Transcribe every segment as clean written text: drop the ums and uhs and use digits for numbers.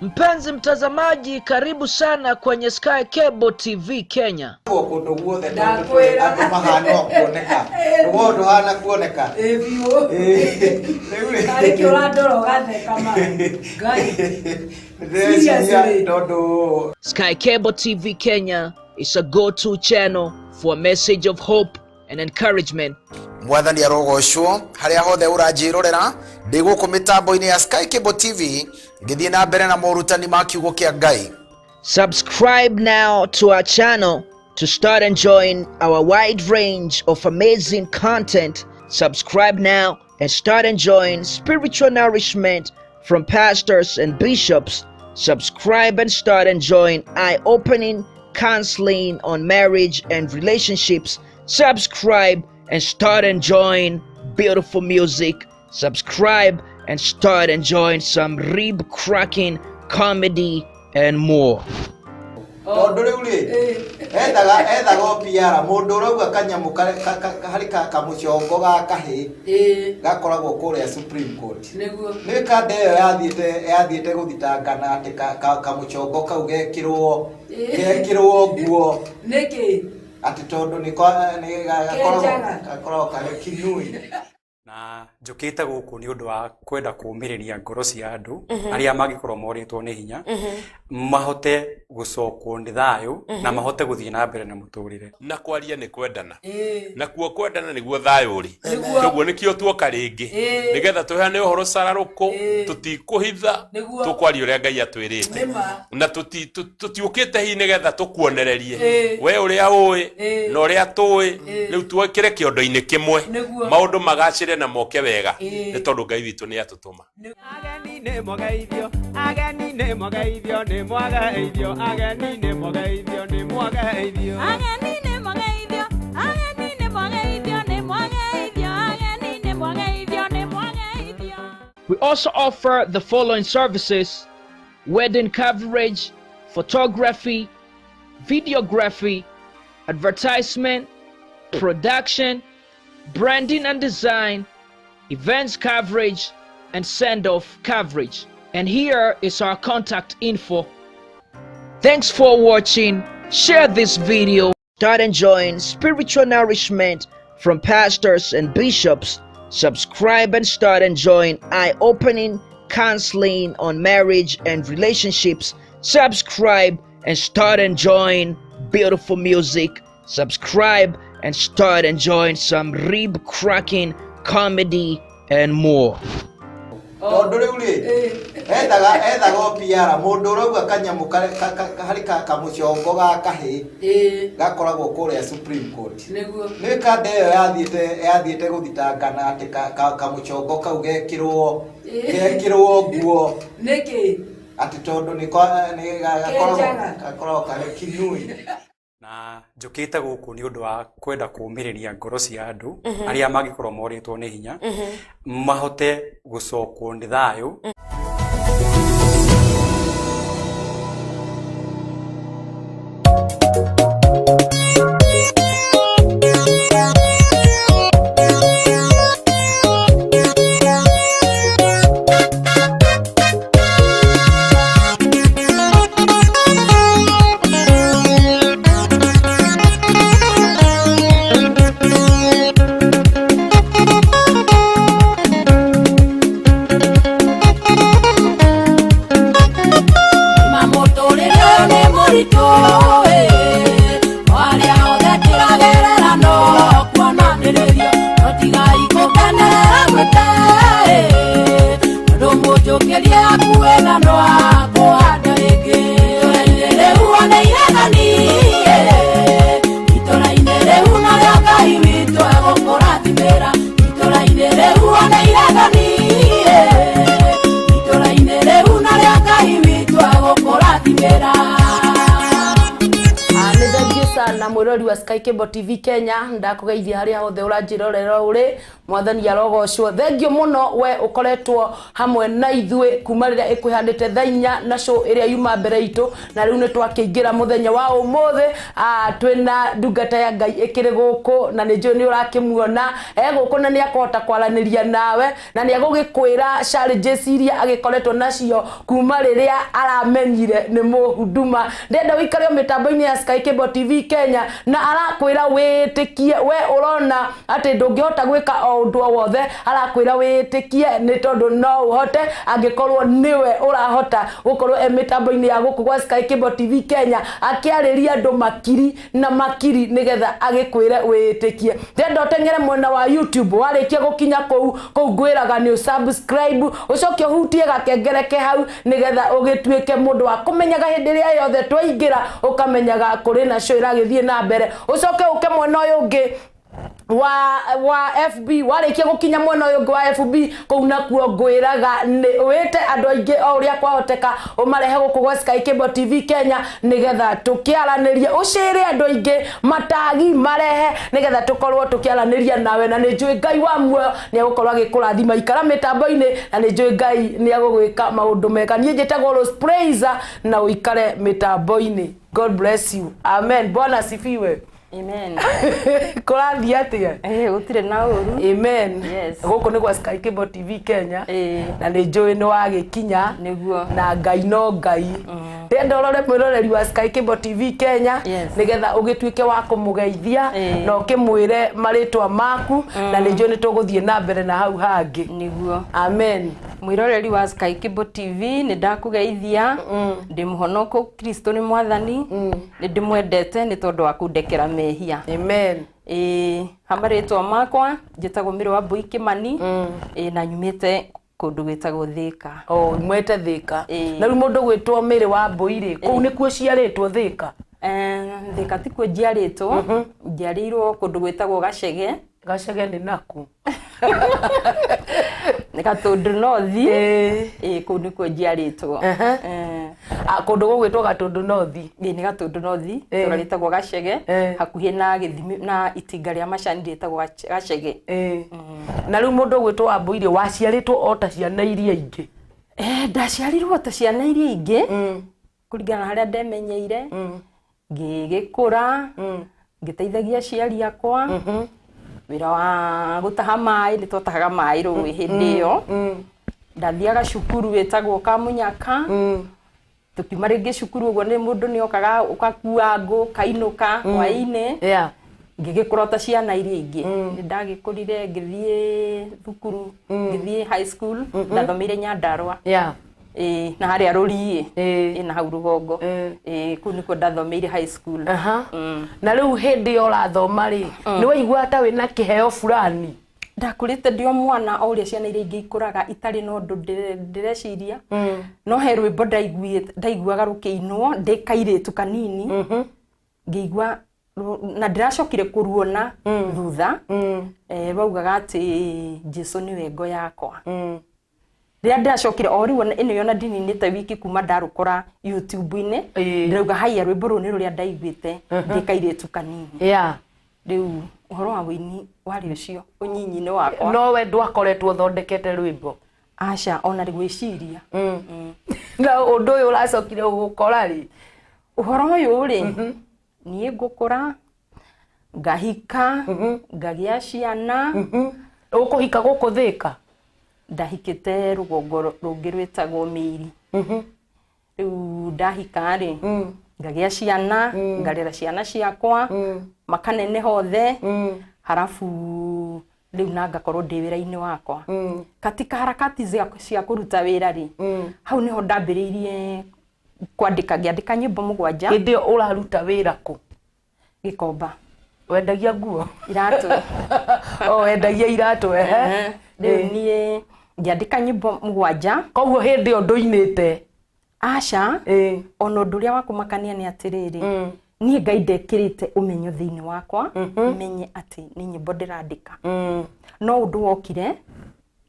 Mpenzi mtazamaji, karibu sana kwenye Sky Cable TV Kenya. Sky Cable TV Kenya is a go-to channel for a message of hope and encouragement. Mwathani arogoshwo haria hothe uranjirorera ndi guku mitambo-ini ya Sky Cable TV ngithie na mbere na morutani ma kiugo kia Ngai. Subscribe now to our channel to start enjoying our wide range of amazing content. Subscribe now and start enjoying spiritual nourishment from pastors and bishops. Subscribe and start enjoying eye-opening counseling on marriage and relationships. Subscribe and start enjoying beautiful music. Subscribe and start enjoying some rib-cracking comedy and more. Supreme Court. Yathiete guthitangana ati kamuchongo kau gekirwo nguo niki ati tondu ni gakorwo kare kinui na njukite guku ni undu wa kwenda kuumiriria ngoro cia andu aria magikorwo moritwo ni hinya mahote gucokwo ni thayu na mahote guthie na mbere na muturire na kwaria ni kwendana na kuo kwendana niguo thayu ri koguo nikio tuoka ringi nigetha tuheane uhoro cararuku tutikuhitha tukwaria uria Ngai atwirite na tutiukite hi nigetha tukuonererie we uria ui na uria tui riu twekire kiondo-ini kimwe maundu magacire na moke wega ni tondu Ngai witu ni atutuma. Ageni ne mogeithio ageni ne mogeithio ne mogeithio ageni ne mogeithio ne mogeithio ageni ne mogeithio ageni ne mogeithio ne mogeithio ageni ne mogeithio ne mogeithio. We also offer the following services: wedding coverage, photography, videography, advertisement, production, branding and design, events coverage, and send-off coverage. And here is our contact info. Thanks for watching. Share this video. Start enjoying spiritual nourishment from pastors and bishops. Subscribe and start enjoying eye-opening counseling on marriage and relationships. Subscribe and start enjoying beautiful music. Subscribe and start enjoying some rib-cracking comedy and more. Tondu riu ri ethaga opiara mundu urauga kanyamu hari kamuchongo ga kahi gakoragwo kuria Supreme Court ni kande iyo yathiete guthitangana ati kamuchongo kau gekirwo nguo niki ati tondu ni gakoragwo kare kinui na njukite guku ni undu wa kwenda kuumiriria ngoro cia andu aria magikorwo moritwo ni hinya mahote gucokwo ni thayu. na mwirori wa Sky Cable TV Kenya ndakugeithia haria hothe uranjirorera uri mwathani arogocwo thengio muno we ukoretwo hamwe na ithui kuma riria ikuhandite thainya na show iria yuma mbere itu na riu ni twakiingira muthenya wa umuthe twina ndungata ya Ngai ikiri guku na ni njui ni urakimuona guku na ni akota kwaraniria nawe na ni agugikwira challenges iria agikoretwo nacio kuma riria aramenyire ni muhuduma ndenda wikario mitambo-ini ya Sky Cable TV Kenya na arakwira witikie we urona ati ndungihota gwika undu wothe arakwira witikie ni tondu no uhote angikorwo niwe urahota gukorwo mitambo-ini ya guku gwa Sky Cable TV Kenya akiariria andu makiri na makiri nigetha agikwire witikie ndenda utengere mwena wa YouTube warikia gukinya kou ngwiraga ni subscribe ucoke hutie gakengereke hau nigetha ugituike mundu wa kumenyaga hindi ria yothe twaingira ukamenyaga kuri na show iragithie na mbere ucoke uke mwena uyu ungi wa FB warikia gukinya mwena uyu wa FB kou nakuo ngwiraga ni wite andu aingi o uria kwahoteka umarehe guku gwa Sky Cable TV Kenya nigetha tukiaranirie ucire andu aingi matagi marehe nigetha tukorwo tukiaraniria nawe na ni njui Ngai wa muoyo ni agukorwo agikurathima ikara mitambo-ini na ni njui Ngai ni agugwika maundu mega nie njitagwo Rose Praiser na uikare mitambo-ini. God bless you. Amen. Bwana sifiwe. Amen. Kurathi atia? Gutire na uru. Amen. Yes. Guku ni gwa Sky Cable TV Kenya. Na ni njui ni wagikinya niguo na Ngai no Ngai. Ndenda urore mwiroreri wa Sky Cable TV Kenya nigetha ugituike wa kumugeithia na ukimwire maritwa maku na ni njui ni tuguthie na mbere na hau hangi niguo. Amen. Mwiroreri wa Sky Cable TV ni ndakugeithia ndi muhonoko Kristo ni mwathani ni ndimwendete ni tondu wa kundekera mehia. Amen. Hamaritwa makwa njitagwo Miro wa Mbui Kimani na nyumite kundu gwitagwo Thika. Mwete Thika. Na riu mundu gwitwo Miri wa Mbui ri kou ni kuo ciaritwo Thika? Thika ti kuo njiaritwo njiarirwo kundu gwitagwo Gacege. Gacege ni naku? Gatundu Northi kou ni kuo njiaritwo. Kundu gugwitwo Gatundu Northi? Ni Gatundu Northi tura gitagwo Gacege hakuhi na Githimi na itinga ria macani ritagwo Gacege. Na riu mundu gwitwo wa Mbui ri waciaritwo o ta ciana iria ingi? Ndaciarirwo ta ciana iria ingi kuringana haria ndemenyeire ngigikura ngiteithagia ciari akwa wira wa gutaha mai ni tutahaga mai ruwi hindi iyo ndathiaga cukuru witagwo Kamunyaka tukiuma ringi cukuru uguo ni mundu ni okaga ukakua ngo kainuka hwaini ngigikura ta ciana iria ingi ni ndagikurire ngithie thukuru ngithie high school ndathomeire Nyandarua na haria Rurii na hau Rugongo ku niko ndathomeire high school. Na riu hindi urathoma ri ni waigua ta wina kiheo fulani? Ndakurite ndio mwana o uria ciana iria ingi ikuraga itari no ndu ndireciria no he rwimbo ndaiguaga rukiinwo ndikairitu kanini ngigua na ndiracokire kuruona thutha baugaga ati Jesu niwe ngo yakwa. Ria ndacokire o riu ino yona ndininite wiki kuma ndarukora YouTube-ini ndirauga haya rwimbo ru ni ruria ndaiguite ndikairitu kanini. Riu uhoro wa wini wari ucio unyinyi-ini wakwa no we ndwakoretwo thondekete rwimbo? Aca ona rigwiciria na undu uyu uracokire ugukora ri? Uhoro uyu ri nie ngukura ngahika ngagia ciana. Ukuhika guku Thika? Ndahikite rugongo rungi rwitagwo Miri. Riu ndahika ri ngagia ciana ngarera ciana ciakwa makanene hothe harafu riu na ngakorwo ndi wira-ini wakwa katika harakati cia kuruta wira ri hau niho ndambiriirie kwandika ngiandika nyimbo 7. Hindi uraruta wira ku? Gikomba. Wendagia nguo? Iratu. Wendagia iratu riu nie ngiandika nyimbo 7. Koguo hindi o nduinite? Aca ona undu uria wakumakania ni atiriri nie Ngai ndekirite umenyo thiini wakwa menye ati ni nyimbo ndirandika no undu wokire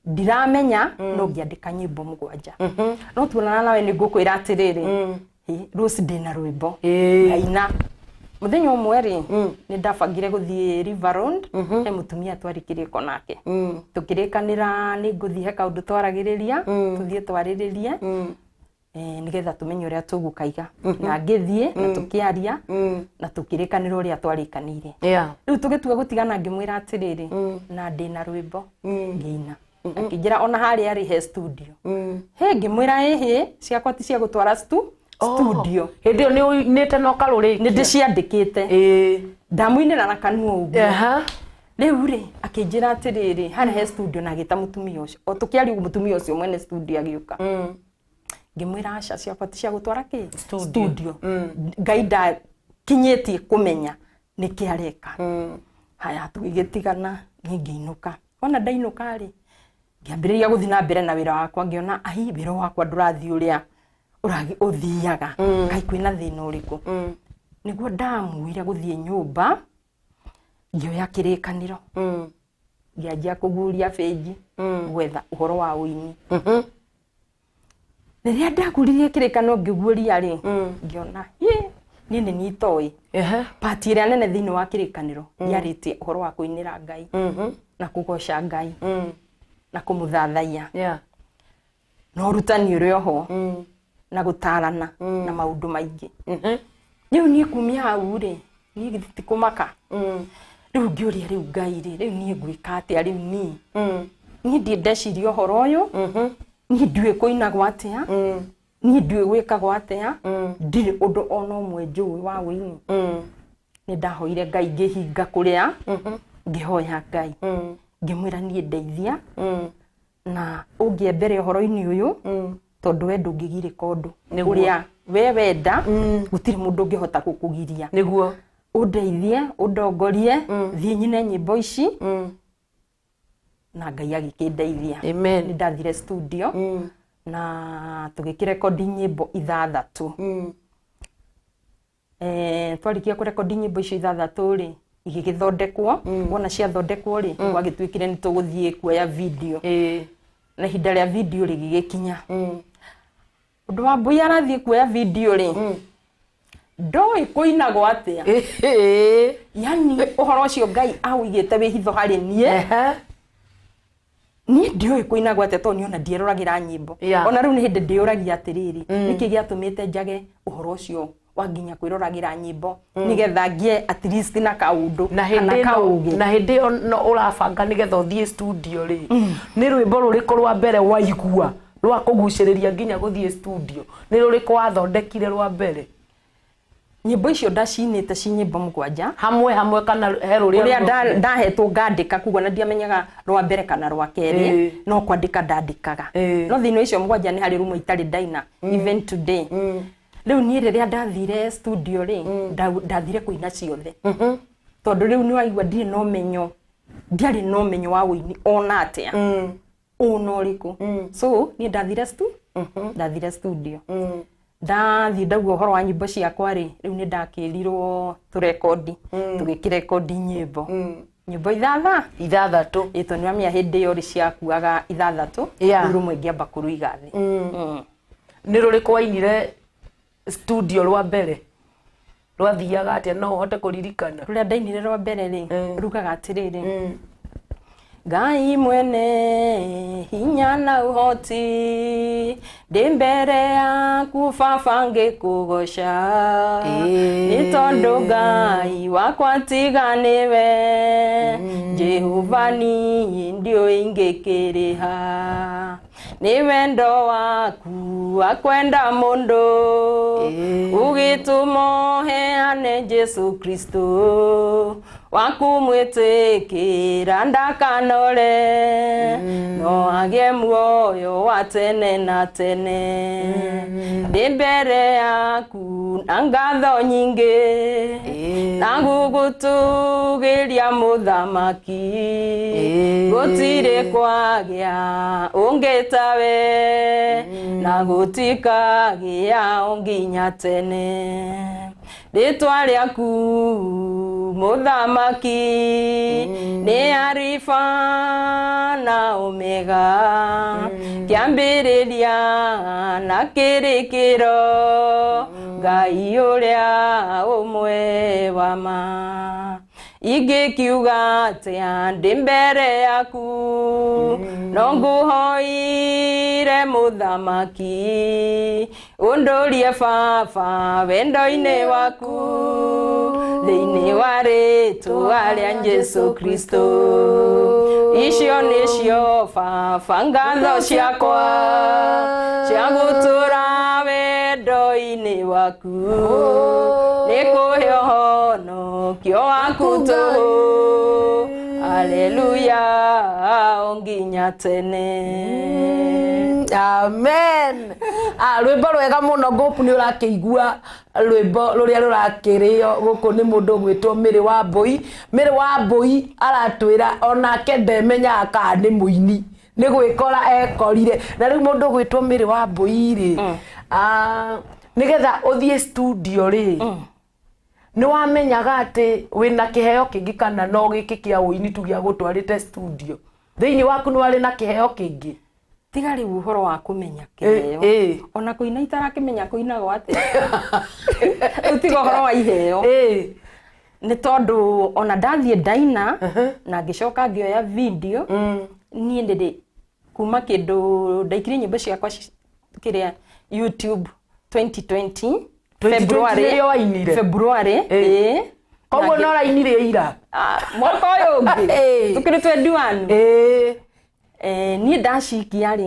ndiramenya no ngiandika nyimbo 7 no tuonana nawe ni ngukwira atiriri Rose ndina rwimbo aina muthenya umwe ri ni ndabangire guthie River Road he mutumia twarikiriko nake tukirikanira ni nguthie he kaundu twaragiriria tuthie twariririe nigetha tumenye uria tugukaiga na ngithie na tukiaria na tukirikanira uria twarikanire riu tugitua gutigana ngimwira atiriri na ndina rwimbo ngiina akijira ona hari ari he studio he ngimwira ehe ciakwa ti cia gutwara studio hindi ni nite no karuri ni ndiciandikite ndamuinira na kanua ugu riu ri akijira atiriri hari he studio na gita mutumia ucio o tukiari mutumia ucio mwene studio agiuka ngimwira aca ciakwa ti cia gutwara ki studio gaida kinyetie kumenya nikiareka haya tugigitigana ngiinuka ona ndainuka ri ngiambiriria guthi na mbere na wira wakwa ngiona ai wira wakwa ndurathi uria uragi uthiaga kai kwina thina uriku niguo ndamuira guthie nyumba ngioya kirikaniro ngianjia kuguria page gwetha uhoro wa uini riria ndaguririe kirikaniro ngiguria ri ngiona nini nitoi pati ria nene thini wa kirikaniro yarite uhoro wa kuinira Ngai na kugoca Ngai na kumuthathaia no rutani urio ho na gutarana na maundu maingi riu ni kumia hau ri ni githiti kumaka riu ngiuria riu Ngai ri riu ni ngwika atia riu ni ndeciria uhoro uyu ni ndue kuina gwatia ni ndue gwika gwatia ndire undu ona umwe njui wa wini ni ndahoire Ngai ngihinga kuria ngihoya Ngai ngimwira ni ndeithia na ungiembere uhoro-ini uyu tondu we ndungigirika undu uria we wenda gutiri mundu ngihota gukugiria niguo undeithie undongorie thie nyine nyimbo ici na Ngai agikindeithia amen ni ndathire studio na tugikirekondi nyimbo 6 twarikia kurekondi nyimbo icio 6 ri igigithondekwo wona cia thondekwo ri gwagitwikire ni tuguthie kuoya video na hinda ria video rigigikinya undu wa mbui arathie kuoya video ri ndoi kuinagwo atia yani uhoro ucio Ngai awigite wihitho hari nie ni ndioi kuinagwo atia to niona ndieroragira nyimbo ona riu ni hindi ndiuragia atiriri niki giatumite njage uhoro ucio wanginya kwiroragira nyimbo nigetha ngie at least na kaundu na kaugi na hindi no urabanga nigetha uthie studio ri ni rwimbo ruriku rwa mbere waigua rwa kuguciriria nginya guthie studio ni ruriku wathondekire rwa mbere nyimbo icio ndacinite ci nyimbo 7 hamwe kana heruria uria ndahetwo ngandika kugo na ndiamenyaga rwa mbere kana rwa keri no kwandika ndandikaga no thino icio 7 ni hari rumwe itari ndaina even today riu ni riria ndathire studio ri ndathire kuina ciothe tondu riu ni waigua ndire no menyo ndiari no menyo wa wini ona atia uno riku so ni ndathire studio ndathi ndauga uhoro wa nyimbo ciakwa ri riu ni ndakirirwo turekondi tugikirekondi nyimbo 6 ito ni amia hindi yo ri ciakuaga 6 rumwe ngiamba kuruiga thi ni ruriku wainire studio rwa mbere rwathiaga atia no uhote kuririkana ruria ndainire rwa mbere ri rugaga atiriri Ngai mwene hinya na uhoti ndi mbere yaku baba ngikugoca ni tondu Ngai wakwa tiganiwe Jehova ni ndio ingikiriha ni wendo waku akwenda mundu ugitumo heane Jesu Kristo wakumwitikira ndakanore no agie muoyo wa tene na tene ndi mbere yaku na ngatho nyingi na ngugutugiria muthamaki gutire kwagia ungitawe na gutikagia unginya tene ritwa riaku muthamaki ni Arifa na Omega kiambiriria na kirikiro Ngai uria umwe wa ma ingikiuga atia ndi mbere yaku no nguhoire muthamaki undurie baba wendo-ini waku thiini wa ritwa ria Jesu Kristo icio nicio baba ngatho ciakwa cia gutura wendo-ini waku nikuhe ũhonokio waku tũhũ haleluya onginya tene. Amen. Rwimbo rwega muno Ngopu ni urakĩigua rwimbo ruria rurakirio guku ni mundu gwitwo Mary Wambui. Mary Wambui aratwira onake ndemenya ka ni muini ni gwikora ekorire na riu mundu gwitwo Mary Wambui ri nigetha uthie studio ri ni wamenyaga ati wina kiheo kingi kana no giki kia uini tu gia gutwarite studio thiini waku ni wari na kiheo kingi tiga riu uhoro wa kumenya kiheo ona kuina itarakimenya kuina gwate utigo horo wa iheo ni tondu ona ndathie ndaina na ngicoka ngioya video ni ndidi kuma kindu ndaikire nyimbo ciakwa kiria YouTube 2020 February koguo no rainire ira mwaka uyu ungi tukiri 21 ni ndacikia ri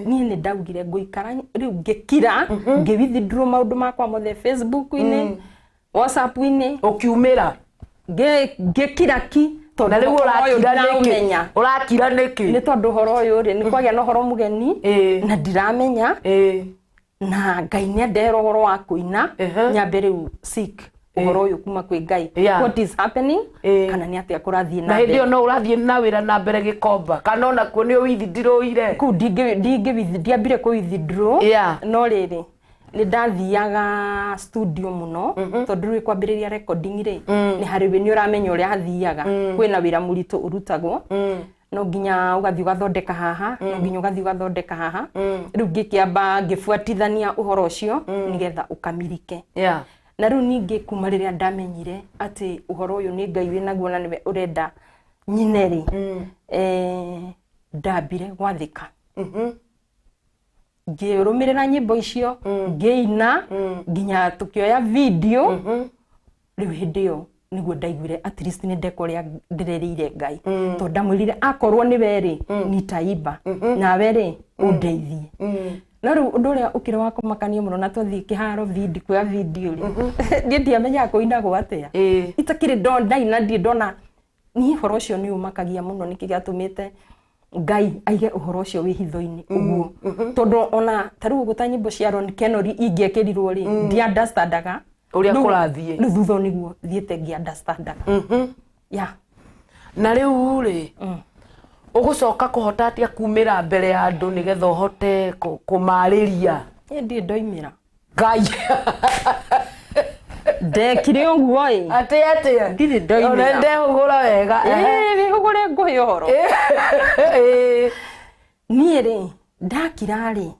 ni ndaugire nguikara riu ngikira ngiwithdraw maundu makwa mothe Facebook-ini WhatsApp-ini ukiumira ngikira ki tondu riu urakira niki ni tondu horo uyu ri ni kwagia no horo mugeni na ndiramenya na Ngai ni ndero horo wa kuina nyambe riu seek uhoro uyu kuma kwi Ngai what is happening kana ni atia kurathie na mbere na ndio no urathie na wira na mbere gikomba kana ona ku ni withdraw ku ndiambire ku withdraw no riri ni ndathiaga studio muno tondu ri kwambiriria recording ri ni hari we ni uramenya uria hathiaga kwina wira muritu urutagwo no nginya ugathi ugathondeka haha no nginya ugathi ugathondeka haha riu ngikiamba ngifuatithania uhoro ucio nigetha ukamirike na riu ningi kuma riria ndamenyire ati uhoro uyu ni Ngai winaguo na niwe urenda nyineri ndambire gwathika ngirumirira nyimbo icio ngiina nginya tukioya video riu hindio niguo ndaiguire at least ni ndekoria ndirerire Ngai to ndamwirire akorwo ni weri nitaimba na weri undeithie na riu undu uria ukire wa kumakania muno na twathie kiharo video kwa video ri ndiamenya kuina gwatia itakire ndaina ndona ni horo cio ni umakagia muno nikigatumite Ngai aige uhoro ucio wi hitho-ini uguo tondu ona taru guta nyimbo cia Ron Kenori ingiekirirwo ri ndi understandaga uria kurathie riu thutha niguo thiete ngi understandaga na riu ri ugucoka kuhota atia kumira mbere ya andu nigetha uhote kumariria ndi ndoimira Ngai ndekire uguo ati ndiri ndoimira ndehugura wega hugure nguhi uhoro nie ri ndakira ri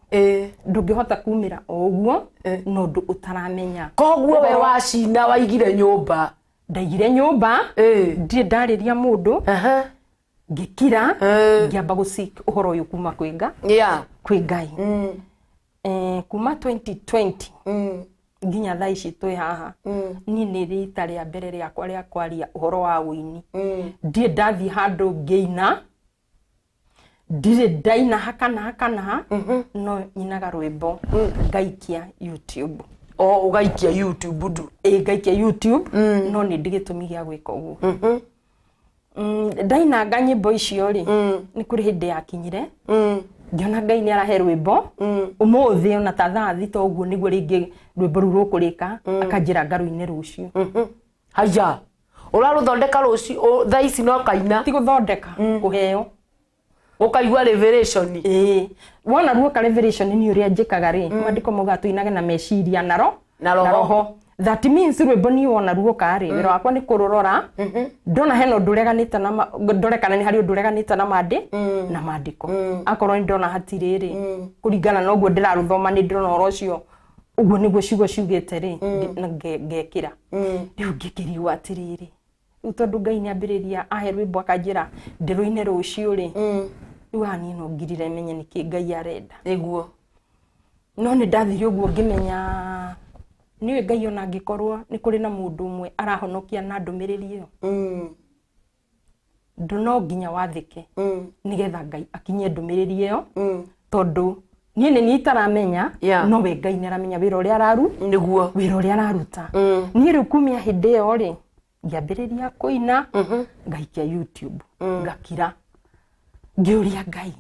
ndungihota kumira uguo no ndu utaramenya koguo we wacina waigire nyumba ndaigire nyumba ndi ndariria mundu ngikira ngiamba gusik uhoro uyu kuma kwinga kwi Ngai kuma 2020 nginya thaa ici twi haha ni ni rita ria mbere riakwa ria kwaria uhoro wa uini ndi ndathi handu ngeina ndire ndaina hakana no nyinaga rwimbo ngaikia YouTube ugaikia YouTube ndu ngaikia YouTube no ni ndigitumi gia gwika uguo ndaina nga nyimbo icio ri ni kuri hindi yakinyire ngiona Ngai ni arahe rwimbo umuthi ona ta thaa thito uguo niguo ringi rwimbo ru rukurika akanjira ngaru-ini rucio haya uraruthondeka rucio thaa ici no kaina ti guthondeka kuheo ukaigua revelation wona ruo ka revelation ni uria njikaga ri mandiko muga tuinage na meciria na roho that means rwimbo ni wona ruo ka ri wira wakwa ni kururora ndona heno ndureganite na ndorekana ni hari ndureganite na na mandiko akorwo ni ndona hatiri ri kuringana na uguo ndiraruthoma ni ndona oro cio uguo niguo ciugo ciugite ri na ngekira riu ngikiriwa atiriri utondu Ngai ni ambiriria ahe rwimbo akanjira ndiruine rucio ri riu ani no ngirire menye niki Ngai arenda Niguo. no ni ndathire uguo ngimenya niwe Ngai ona ngikorwo ni kuri na mundu umwe arahonokia na ndumiriri iyo no nginya wathike nigetha Ngai akinye ndumiriri iyo tondu nie ni itaramenya no we Ngai ni aramenya wira uria araru Niguo. wira uria araruta nie riu kumia hindi iyo ri ngiambiriria kuina ngaikia YouTube ngakira ngiuria Ngai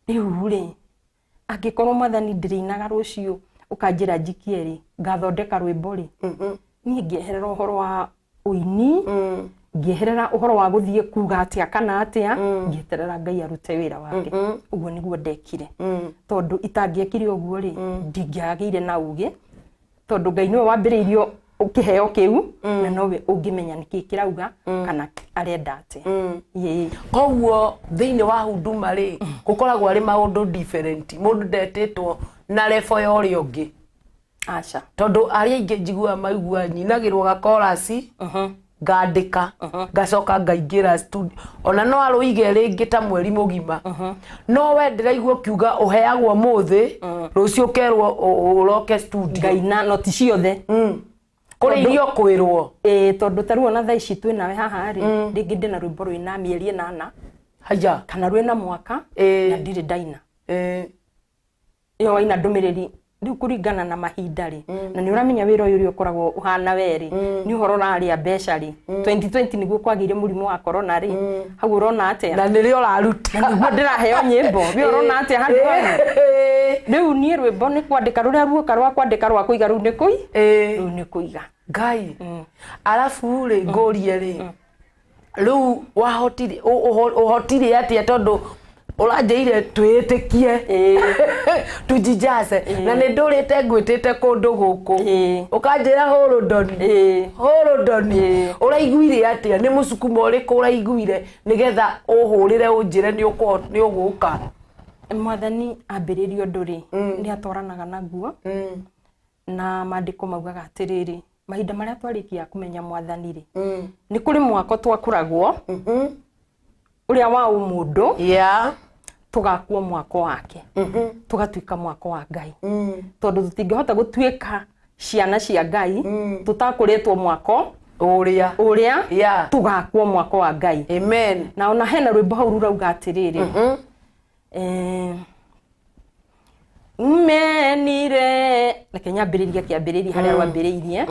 riu ri angikorwo Mwathani ndirinaga rucio ukanjira njikie ri ngathondeka rwimbo ri nie ngieherera uhoro wa uini ngieherera uhoro wa guthie kuga atia kana atia ngieterera Ngai arute wira wake uguo niguo ndekire tondu itangiekire uguo ri ndingiagire na uge tondu Ngai niwe wambiriirio ukiheo kiu na nowe ungimenya niki kirauga kana arenda ati koguo thiini wa huduma ri gukoragwo ari maundu different mundu ndetitwo na level ya uri ungi acha tondu ari aingi njigua maigua nyinagirwo ga chorus ngandika ngacoka ngaingira studio ona no aruige ringi ta mweri mugima no we ndiraigua kiuga uheagwo muthi rucio kerwo uroke studio Ngai na noti ciothe kuri irio kwirwo tondu taruo na thaa ici twi nawe haha ri ringi ndina rwimbo rwina mieri 8 haya kana rwina mwaka na ndire ndaina iyo waina ndumiriri riu kuringana na mahinda ri na ni uramenya wira uyu ukoragwo uhana weri ni uhoro raria mbeca ri 2020 niguo kwagire murimu wa corona ri hau urona atia na nirio raruta niguo ndiraheo nyimbo wi urona atia handu riu ni rwimbo ni kwandika ruria ruoka rwa kwandika rwa kuiga riu ni kuiga Ngai alafu ri ngorie ri riu uhotire atia tondu uranjeire twitikie tujijaze na ni ndurite ngwitite kundu guku ukanjira Horodoni uraiguire atia ni mucukuma uriku uraiguire nigetha uhurire unjire ni uguka Mwathani ambiririo nduri ni atwaranaga naguo na maandiko maugaga atiriri mahinda maria twarikia kumenya Mwathani ri ni kuri mwako twakuragwo uria wa umundu tugakuo mwako wake tugatuika mwako wa Ngai tondu tutingihota gutuika ciana cia Ngai tutakuritwo mwako uria tugakuo mwako wa Ngai amen na ona hena rwimbo hau rurauga atiriri umenire reke nyambiriria kiambiriria haria rwambiriirie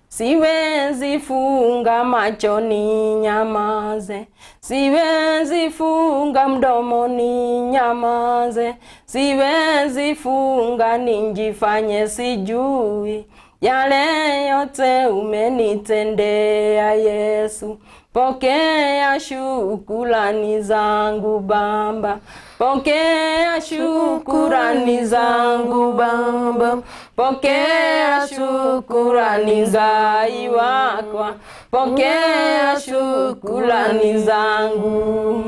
siwezi funga macho ni nyamaze siwezi funga mdomo ni nyamaze siwezi funga ninjifanye sijui yale yote umenitendea Yesu pokea shukrani zangu Baba pokea shukrani zangu Baba pokea shukrani Ngai wakwa pokea shukrani zangu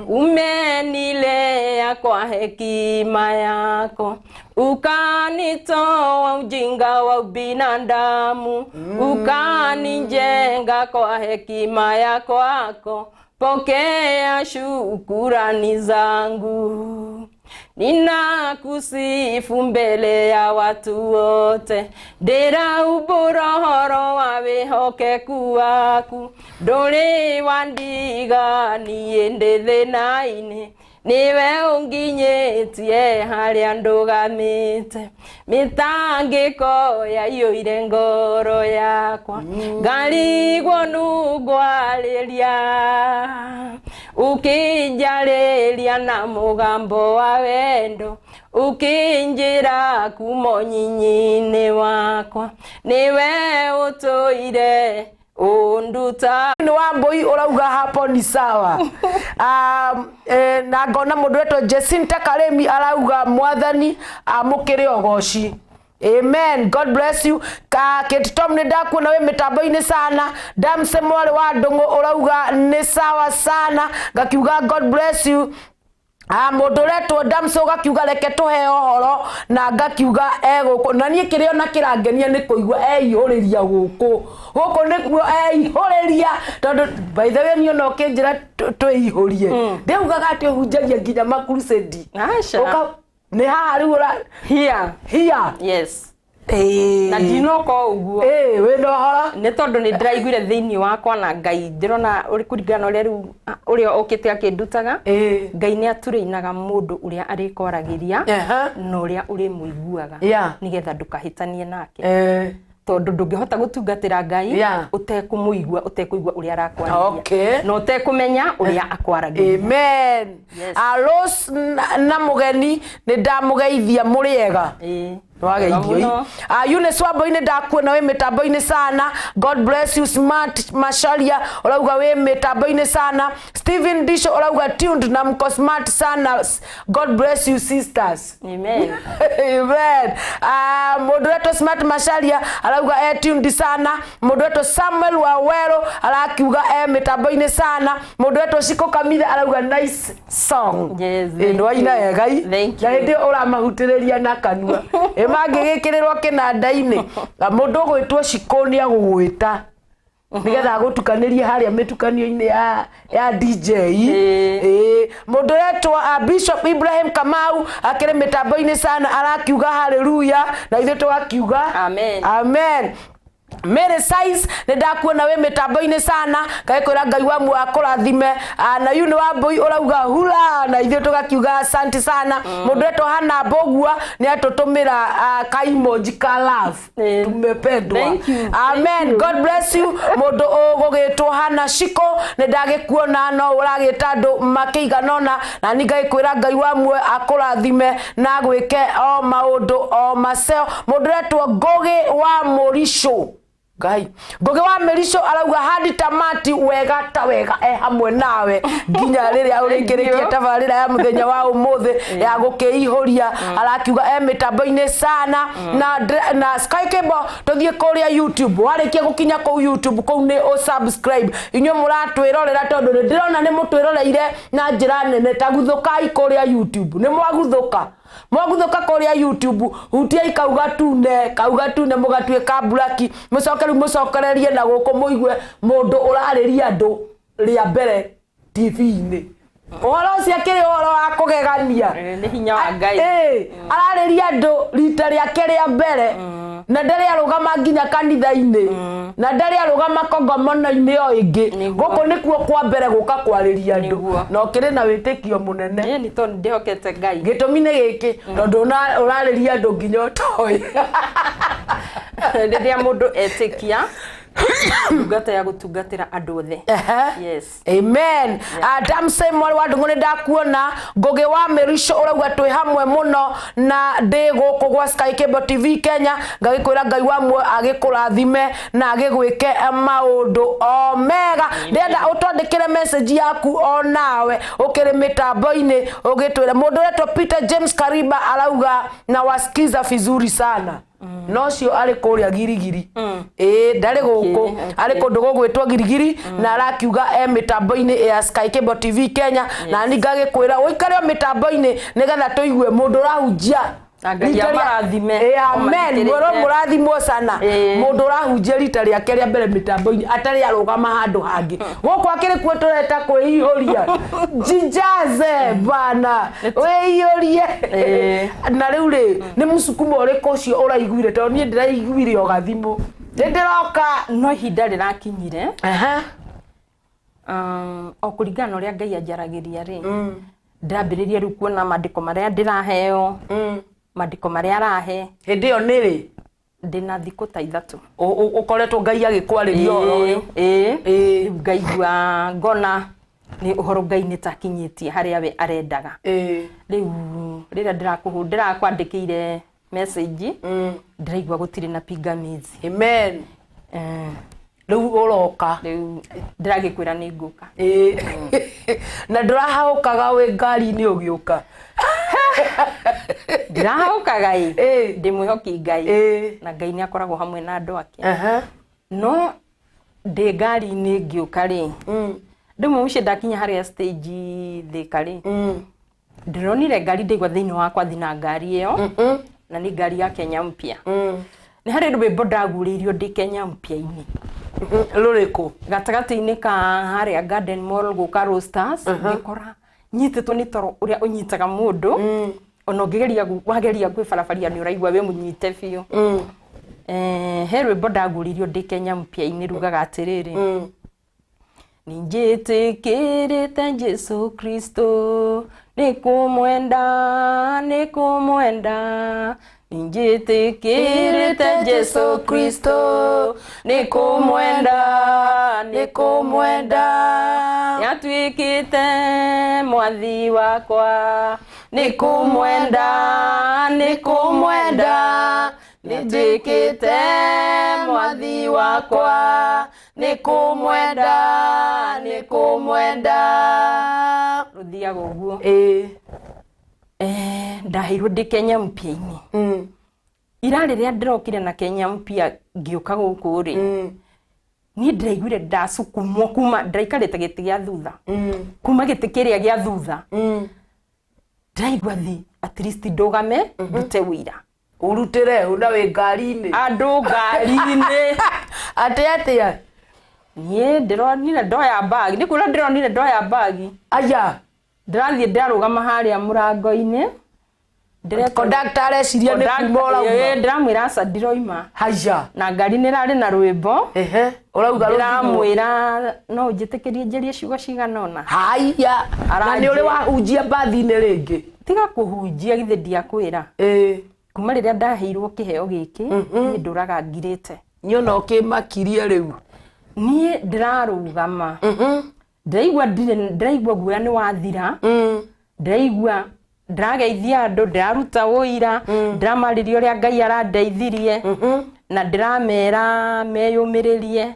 umenilea kwa hekima yako ukanitoa ujinga wa binadamu ukanijenga kwa hekima yako pokea shukrani zangu ninakusifu mbele ya watu wote ndira uborohoro wa wihokeku waku nduri wandiga niende thinaini niwe unginyetie haria ndugamite mitangiko ya yoire ngoro yakwa ngarigwo nugwariria ukinjariria na mugambo wa wendo ukinjira kumonyinyi wakwa niwe utoire unduta ni wamboi urauga hapo ni sawa na ngona mundu wetu Jacinta Karemi arauga Mwathani amukire ogoci amen God bless you ka Ketitom ni ndakuona we mitambo-ini sana Damse Mwale wa Ndungu urauga ni sawa sana ngakiuga God bless you Mundu retwo Damso gakiuga reke tuhe ohoro na ngakiuga guku na nie kirio na kirangenia ni kuigua eihuriria guku nikuo eihuriria tondu by the way no kinjira twiihurie ndeugaga ati hunjagia nginya makrusedi acha ni haha riu here yes na dino ko uguo we no hora ne tondu ni ndiraiguire thiini wakwa na Ngai ndirona uri kuringana uri riu uri okite akindutaga Ngai ni atureinaga mundu uria ari koragiria no uria uri muiguaga nigetha ndukahitanie nake tondu ndungihota gutungatira Ngai utekumuigua utekuigua uria arakwarĩria no utekumenya uria akwaragiria amen Aros na mugeni ni ndamugeithia muriega wageithio Eunice Wamboine ndakuona we mitambo-ini sana. God bless you. Smart Masharia urauga we mitambo-ini sana. Steven Disho urauga tuned na mko smart sana. God bless you sisters. Amen. Amen. Moderator Smart Masharia urauga tuned sana. Moderator Samuel Wawero arakiuga mitambo-ini sana. Moderator Shiko Kamila urauga nice song. Yes. Ndo ina egai. Thank you. Na ndi uramahutiriria na kanua. Magigikiriro kinanda-ini mundu gwitwo Shikoni agugwita nigetha gutukanirie haria mitukanio-ini ya DJ mundu retwo Bishop Ibrahim Kamau akire mitambo-ini sana arakiuga hallelujah na ithe twakiuga amen Mere size ndakuona we mitambo-ini sana kaikora Ngai wa akurathime na yuni wa boy urauga hula na ithe tugakiuga asante sana mundu eto hana bogua ni atutumira ka emoji ka love tumependwa amen God bless you mundu ugugitwo hana Shiko ndagikuona no uragita andu makiiganona na ni ngaikwira Ngai wa akurathime na gwike o maundu o maseo mundu etwo Ngogi wa Murisho Ngai Ngogi wa Murisho arauga hadi tamati wega ta wega hamwe nawe nginya riria uringirikia tabarira ya muthenya wa umuthe ya gukiihuria arakiuga mitambo-ini sana na Sky Cable tuthie kuria YouTube warikia gukinya ku YouTube ku ni subscribe inyo muratwirorera tondu ndirona ni mutwiroreire na njira nene taguthukai kuria YouTube ni mwaguthuka kuria YouTube hutia ikauga tune mugatwika blaki mucokererie na guku muigue mundu urariria andu ria mbere TV-ini uhoro ucio kiri uhoro wa kugegania ni hinya wa Ngai arariria andu rita riake ria mbere na ndari arugama nginya kanitha-ini na ndari arugama kongomono-ini o ingi guku nikuo kwa mbere guka kwariria andu no kiri na witikio munene ni tondu ndihokete Ngai gitumi ni giki tondu urariria andu nginya toi riria mundu etikia tungata ya gutungatira andu othe yes amen Damso mwari wa ndung'u ndakuona Ngogi wa Murisho urauga twi hamwe muno na ndi guku gwa Sky Cable TV Kenya ngagikwira Ngai wa agikurathime na agigwike maundu o mega ndenda utwandikire message yaku o nawe ukiri mitambo-ini ugitwira mundu wetwo Peter James Kariba arauga na wasikiza vizuri sana no cio ari kuria girigiri ndari guku ari kundu gugwitwo girigiri na arakiuga mitambo-ini ya Sky Cable TV Kenya na ni ngagikwira uikare mitambo-ini nigetha tuigue mundu rahunjia Ngai amarathime amen murathimwo sana mundu urahunjia rita riake ria mbere mitambo-ini atari arugama handu hangi guku akiri kuo tureta kwiihuria jijaze bana wiihurie na riu ri ni musukumo uriku ucio uraiguire tondu ni ndiraiguire o gathimu ndiroka no ihinda rirakinyire o kuringana uria Ngai anjaragiria ri ndambiriria riu kuona mandiko maria ndiraheo mandiko maria arahe hindi yo niri ndina thiku ta 3 ukoretwo Ngai agikwariria oro ngaigua ngona ni uhoro Ngai ni takinyitie haria we arendaga riu rira ndirakwandikire message ndiraigua gutiri na pingamizi amen riu uroka riu ndiragikwira ni nguka na ndurahaukaga we ngari-ini ugiuka ndirahaukaga ndi mwihoki Ngai na Ngai ni akoragwo hamwe na andu ake no ndi ngari-ini ngiuka ri ndimwe muci ndakinya haria stage thika ri ndironire ngari ndaigua thiini wakwa thina ngari iyo na ni ngari ya Kenya Mpya ni hari rwimbo ndaguririo ndi Kenya Mpya-ini ruriku gatagati-ini ka haria Garden Mall guka Roasters ngikora nyititwo ni toro uria unyitaga mundu ona ungigeria wageria gwi barabaria ni uraigua we munyite biu he rwimbo ndaguririo ndi Kenya Mpya-ini rugaga atiriri ninjitikirite Jesu Kristo nikumwenda ninjitikirite Jesu Kristo nikumwenda yatwikite mwathi wakwa nikumwenda ninjikite mwathi wakwa nikumwenda ruthiaga uguo ndahirwo ndi Kenya Mpya-ini ira riria ndirokire na Kenya Mpya ngiuka guku ri ni ndiraiguire ndasukumwo kuma ndaikarite giti gia thutha kuma giti kiria gia thutha ndaigua thi at least ndugame ndute wira urutire una we ngari-ini andu ngari-ini atia nie ndironire ndoya bag ni kura ndironire ndoya bag aya ndirathie ndarugama haria murango-ini conductor areciria ni kumora ndiramwira aca ndiroima haya na ngari ni rari na rwimbo urauga ndiramwira no njitikirie njerie ciugo ciganona haya na ni uri wahunjia bathi-ini ringi tiga kuhunjia githe ndiakwira kuma riria ndaheirwo kiheo giki ni nduraga ngirite nyona ukimakirie riu nie ndirarugama ndiraigua guoya ni wathira ndiraigua ndirageithia andu ndiraruta uira ndiramariria uria Ngai arandeithirie na ndiramera meyumiririe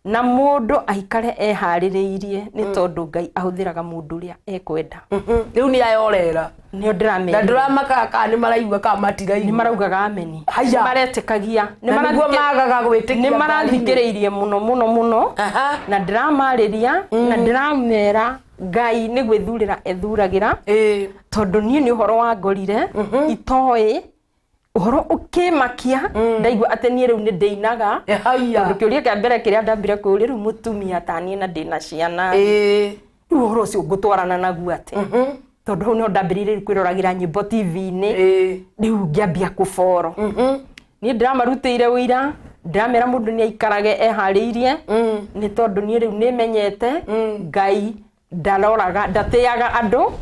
na mundu aikare ehaririirie ni tondu Ngai ahuthiraga mundu uria ekwenda riu ni ayorera nio ndiramera na ndiramaka ka ni maraigua ka matiraigua ni maraugaga ameni haya maretikagia ni magaga gwitikia ni marathikiriirie muno na ndiramariria na ndiramera Ngai ni gwithurira ethuragira tondu nie ni uhoro wa ngorire itoi uhoro ukimakia ndaigua ate nie riu ni ndeinaga tondu kiuria kia mbere kiria ndambire kuria riu mutumia tanie na ndina ciana uhoro ucio ngutwarana naguo ate tondu hau no ndambiririe kwiroragira nyimbo TV-ini riu ngiambia kuboro nie ndiramarutire wira ndiramera mundu ni aikarage ehariirie ni tondu nie riu ni menyete Ngai ndaroraga ndateaga andu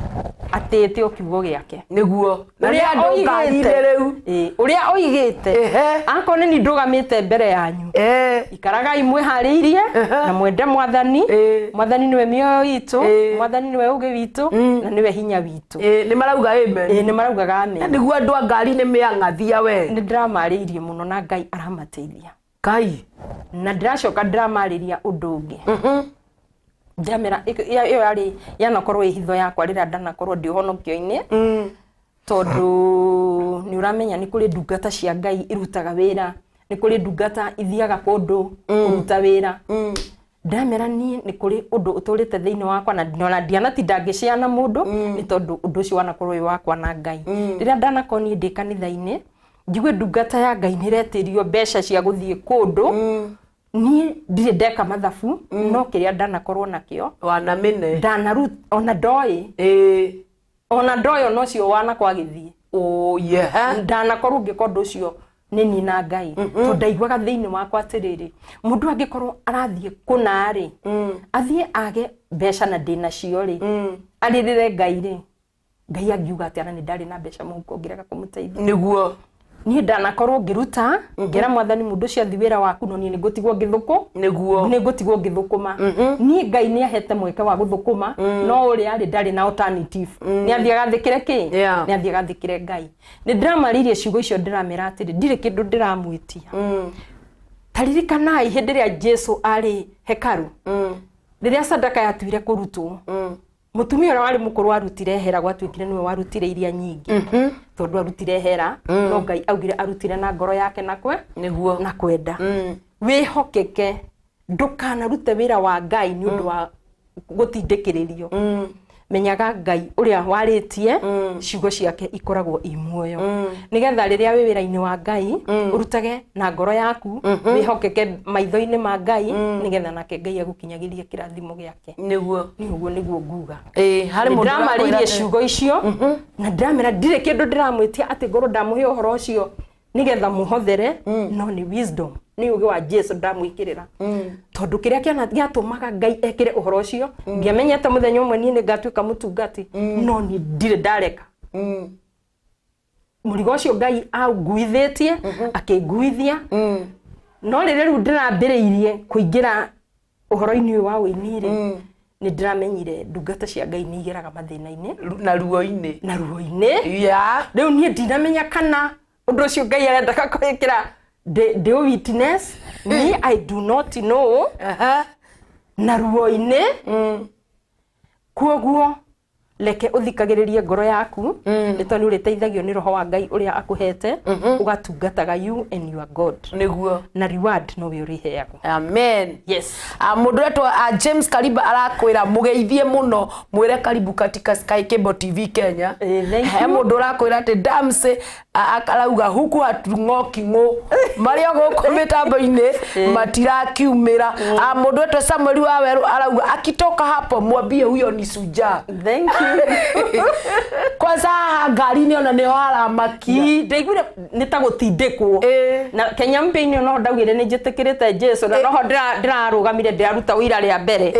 atete okiugo giake niguo uria ndungagire riu uria oigite akone ni ndugamite mbere yanyu ikaraga imwe hariirie na mwende mwathani mwathani niwe mioyo itu mwathani niwe uge witu na niwe hinya witu ni marauga amen ni maraugaga amen niguo andu a ngari ni miangathia we ni ndiramariirie muno na Ngai aramateithia Ngai na ndiracoka ndiramariria undu ungi ndamera iyo yari yanakorwo ihitho yakwa rira ndanakorwo ndi honokio-ini tondu ni uramenya ni kuri ndungata cia Ngai irutaga wira ni kuri ndungata ithiaga kundu kuruta wira ndamera ni kuri undu uturite thiini wakwa na ndinona ndianatinda ngiciana mundu ni tondu undu ucio wanakorwo wi wakwa na Ngai rira ndanakorwo ndi kanitha-ini njigue ndungata ya Ngai ni retirio mbeca cia guthie kundu ni ndire ndeka mathabu no kiria ndanakorwo nakio wanamene ndanaruta ona ndoi ona ndoi no cio wana kwagithie ndanakorwo ngikondu ucio nini na Ngai to ndaiguaga thiini wakwa atiriri mundu angikorwo arathie kuna ri athie age mbeca na ndina cio ri aririre Ngai ri Ngai angiuga ati ana ni ndari na mbeca muhuko ngiraga kumuteithia niguo ni ndanakorwo ngiruta ngira mwathani mundu cia thiwira waku no ni ngutigwo ngithuku niguo ni ngutigwo ngithukuma ni Ngai ni ahete mweke wa guthukuma no uri ari ndari na alternative ni athiaga thikire ki ni athiaga thikire Ngai ni ndiramaririe ciugo icio ndiramera atiri ndire kindu ndiramwitia taririkanai hindi ria Jesu ari hekaru riria sadaka yatuire kurutwo mutumia ora wari mukuru arutire hera gwatwikire niwe warutire iria nyingi tondu arutire hera no Ngai augire arutire na ngoro yake nakwe niguo na kwenda wihokeke ndukana rute wira wa Ngai ni undu wa gutindikiririo menyaga Ngai uria waritie ciugo ciake ikoragwo imuoyo nigetha riria wi wira-ini wa Ngai urutage na ngoro yaku wihokeke maitho-ini ma Ngai nigetha nake Ngai agukinyagirie kirathimo giake niguo nguga hari mundu ndamaririe ciugo icio na ndamera ndire kindu ndiramwitia ati ngoro ndamuhe uhoro ucio nigetha muhothere no ni wisdom ni uge wa Jesu ndamwikirira tondu kiria kiana giatumaga Ngai ekire uhoro ucio ngiamenyete muthenya umwe ni ngatuika mutungati no ni ndire ndareka murigo ucio Ngai aguithitie akiguithia no riria ndirambiriirie kuingira uhoro-ini wa wini-ri ni ndiramenyire ndungata cia Ngai ni igeraga mathina-ini na ruo-ini riu ni ndinamenya kana undu ucio Ngai arenda kwikira the witness me I do not know na ruo-ini kuoguo leke uthikagiririe ngoro yaku ni tondu uriteithagio ni roho wa Ngai uria akuhete ugatungataga you and your God niguo na reward no we uriheagwo amen yes mundu etwa James Kariba arakwira mugeithie muno mwire karibu katika Sky Cable TV Kenya he mundu arakwira ati Damse akarauga huku hatungoki ngo maria guku mitambo-ini matirakiumira mundu etwa Samuel Waweru arauga akitoka hapo mwambie huyo ni suja thank you kwanza ngari-ini ona ni haramaki ndeigwire nitagutindikwo na Kenya mpya-ini no ndagwire ni njitikirite Jesu na roho ndirarugamire ndiraruta wira ria mbere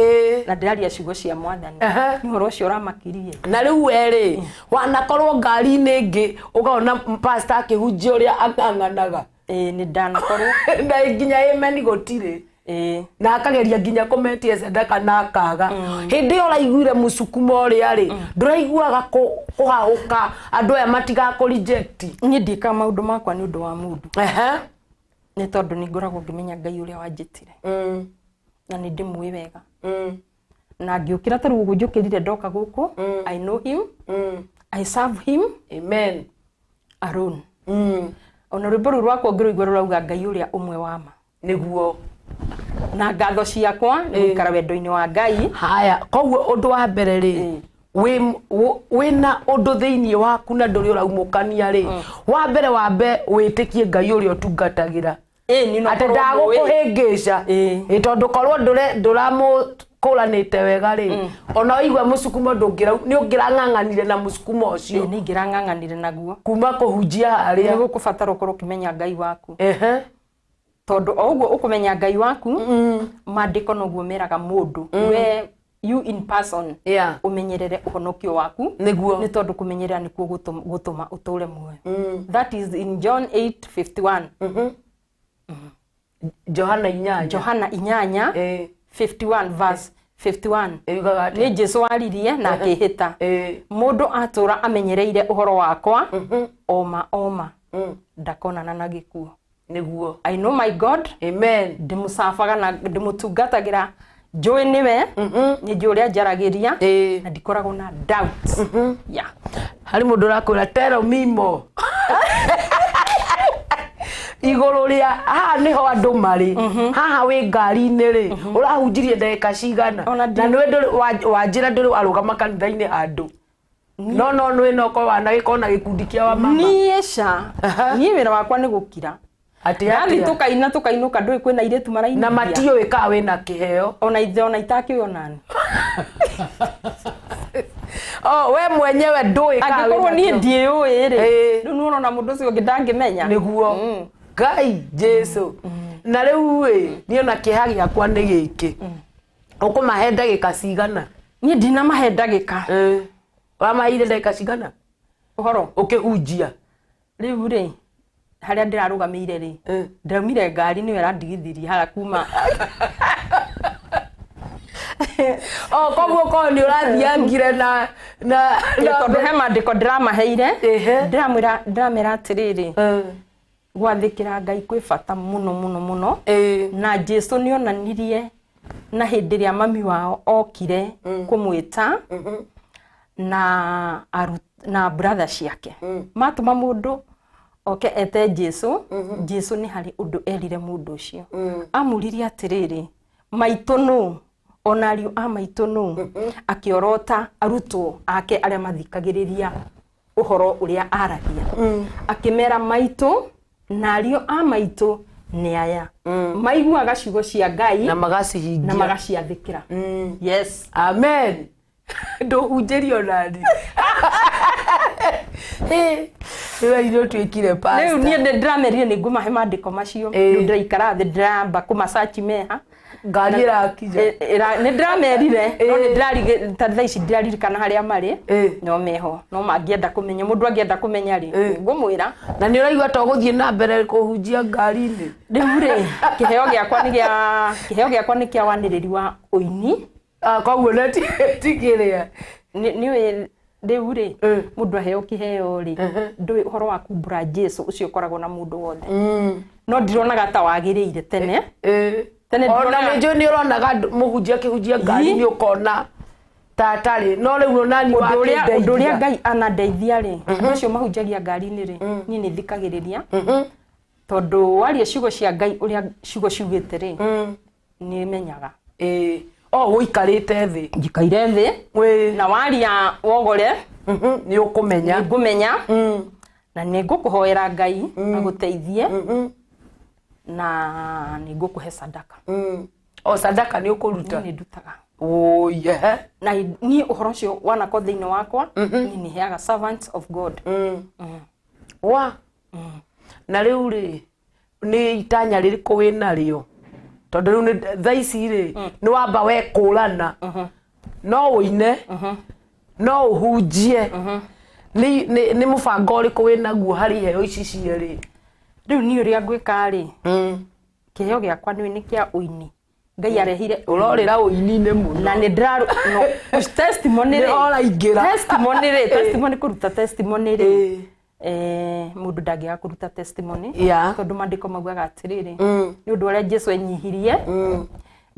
na ndiraria ciugo cia Mwathani ni horo ucio uramakirie na riu eri wanakorwo ngari-ini ingi ugaona pastor akihunjia uria akang'anaga ni ndanakorwo na nginya amen gutire na akageria nginya kumetia sadaka na akaga hindi uraiguire musukumo uria ri nduraiguaga kuhauka andu aya matiga ku reject ni ndika maundu makwa ni undu wa mundu ni tondu ni ngoragwo ngimenya Ngai uria wanjitire na ni ndimwi wega na ngiukira taru gunjukirire ndoka guku I know him I serve him amen alone ona rwimbo rwakwa ngirigwa rurauga Ngai uria umwe wama niguo na ngatho ciakwa ni gukara wendo-ini wa Ngai haya koguo undu wa mbere ri wina undu thiini waku na nduri uraumukania ri wa mbere witikie Ngai uria utungatagira ni no ati ndagukuhingica tondu korwo nduramukuranite wega ri ona waigua musukumo ndungira ni ungirang'ang'anire na musukumo ucio ni ngirang'ang'anire naguo kuma kuhunjia haria ni gukubatara ukorwo ukimenya Ngai waku tondu oguo ukumenya Ngai waku mandiko noguo meraga mundu we you in person umenyerere uhonokio waku niguo ni tondu kumenyerera nikuo gutuma uture muoyo that is in John 8:51 Johana 51 verse 51 ni Jesu waririe na akihita mundu atura amenyereire uhoro wakwa oma ndakonana na gikuo niguo I know my God amen ndimusafaga na ndimutungatagira njui niwe ni njuria njaragiria na ndikoragwo na doubt hari mundu urakwira tell me more iguru ria haha niho andu mari haha wi ngari-ini ri urahunjirie ndagika cigana na niwe nduri wanjira nduri arugama kanitha-ini andu no nwi no ko wana gikona gikundi kia wa mama niesha ni wira wakwa ni gukira ati tukainuka ndui kwina iretu maraini na matio wika wina kiheo ona ithe ona itaki yo nani we mwenyewe ndui ka angikorwo ni ndiui ri riu nuona mundu ucio ngidangimenya niguo Ngai Jesu na riu ni ona kiha giakwa ni giki ukumahe ndagika cigana ni ndina mahe ndagika wamaire ndagika cigana uhoro ukihunjia riu ri haria ndirarugamire ri ndaumire ngari niwe randigithirie hara kuma koguo ko ni urathiangire na tondu he mandiko ndiramaheire ndiramera atiriri gwathikira Ngai kwi bata muno na Jesu ni onanirie na hindi ria mami wao okire kumwita na brother ciake matuma mundu oke ete Jesu Jesu ni hari undu erire mundu ucio amuririe atiriri maitunu onariu amaitũ no akiorota arutwo ake aria mathikagiriria uhoro uria aragia akimera maitũ nariu amaitũ ni aya maiguaga ciugo cia Ngai na magaciathikira yes amen nduhunjirio nani wewe ndio tuikire pastor leo nie ndiramerire ni ngumahe mandiko macio ndiraikara thi ndiramba kumasearch meha ngarira akija ni ndiramerire no ni ndirarige ta ici ndiraririkana haria mari no meho no mangienda kumenya mundu angienda kumenya ri ngumwira na ni uraigwa to guthie na mbere kuhunjia ngari-ini ndimure kiheo giakwa ni kia waniriri wa uini koguo na tikiria niwe ndewure mundu aheo kiheo ri ndui horo wa kumbura Jesu ucio koragwo na mundu wothe no ndironaga ta wagiriire tene tene ona njo ni uronaga muhunjia kihunjia ngari ni ukona tatari no riu nani wa undu uria Ngai anandeithia ri ucio mahunjagia ngari-ini ri ni ni thikagiriria tondu waria ciugo cia Ngai uria ciugo ciugite ri ni menyaga wikarite thi njikaire thi na waria wogore ni ukumenya ngumenya na ni ngukuhoera Ngai aguteithie na ni ngukuhe sadaka sadaka ni ukuruta ni ndutaga na ni uhoro ucio wanako thiini wakwa ni heaga servants of God na riu ri ni itanya ririku wina rio tondu riu ni thaici ri ni wamba wekurana no uine no uhunjie ni mubango uriku winaguo hari heo ici cieri riu ni uria ngwika ri kiheo giakwa ni kia uini Ngai arehire urorira uini-ini muno na ni ndiraru testimony ri oraingira testimony kuruta testimony ri mundu ndangiaga kuruta testimony tondu mandiko maugaga atiriri ni undu uria Jesu enyihirie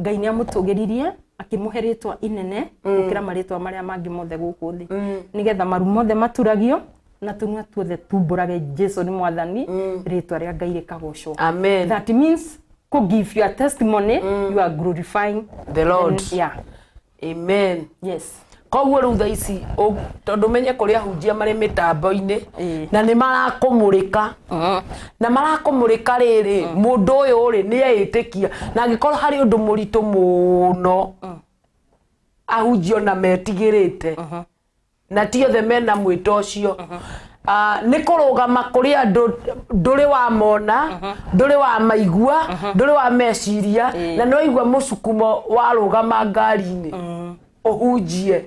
Ngai ni amutugiririe akimuhe ritwa inene gukira maritwa maria mangi mothe guku thi nigetha maru mothe maturagio na tunua tuothe tumburage Jesu ni mwathani ritwa ria Ngai rikagocwo amen that means to give your testimony you are glorifying the Lord amen yes koguo riu thaici tondu menye kuria hunjia mari mitambo-ini na ni marakumurika na marakumurika riri mundu uyu ri ni eitikia na angikorwo hari undu muritu muno ahunjio na metigirite na ti othe mena mwito ucio ni kurugama kuri andu nduri wa mona nduri wa maigua nduri wa meciria na no igua musukumo wa rugama ngari-ini uhunjie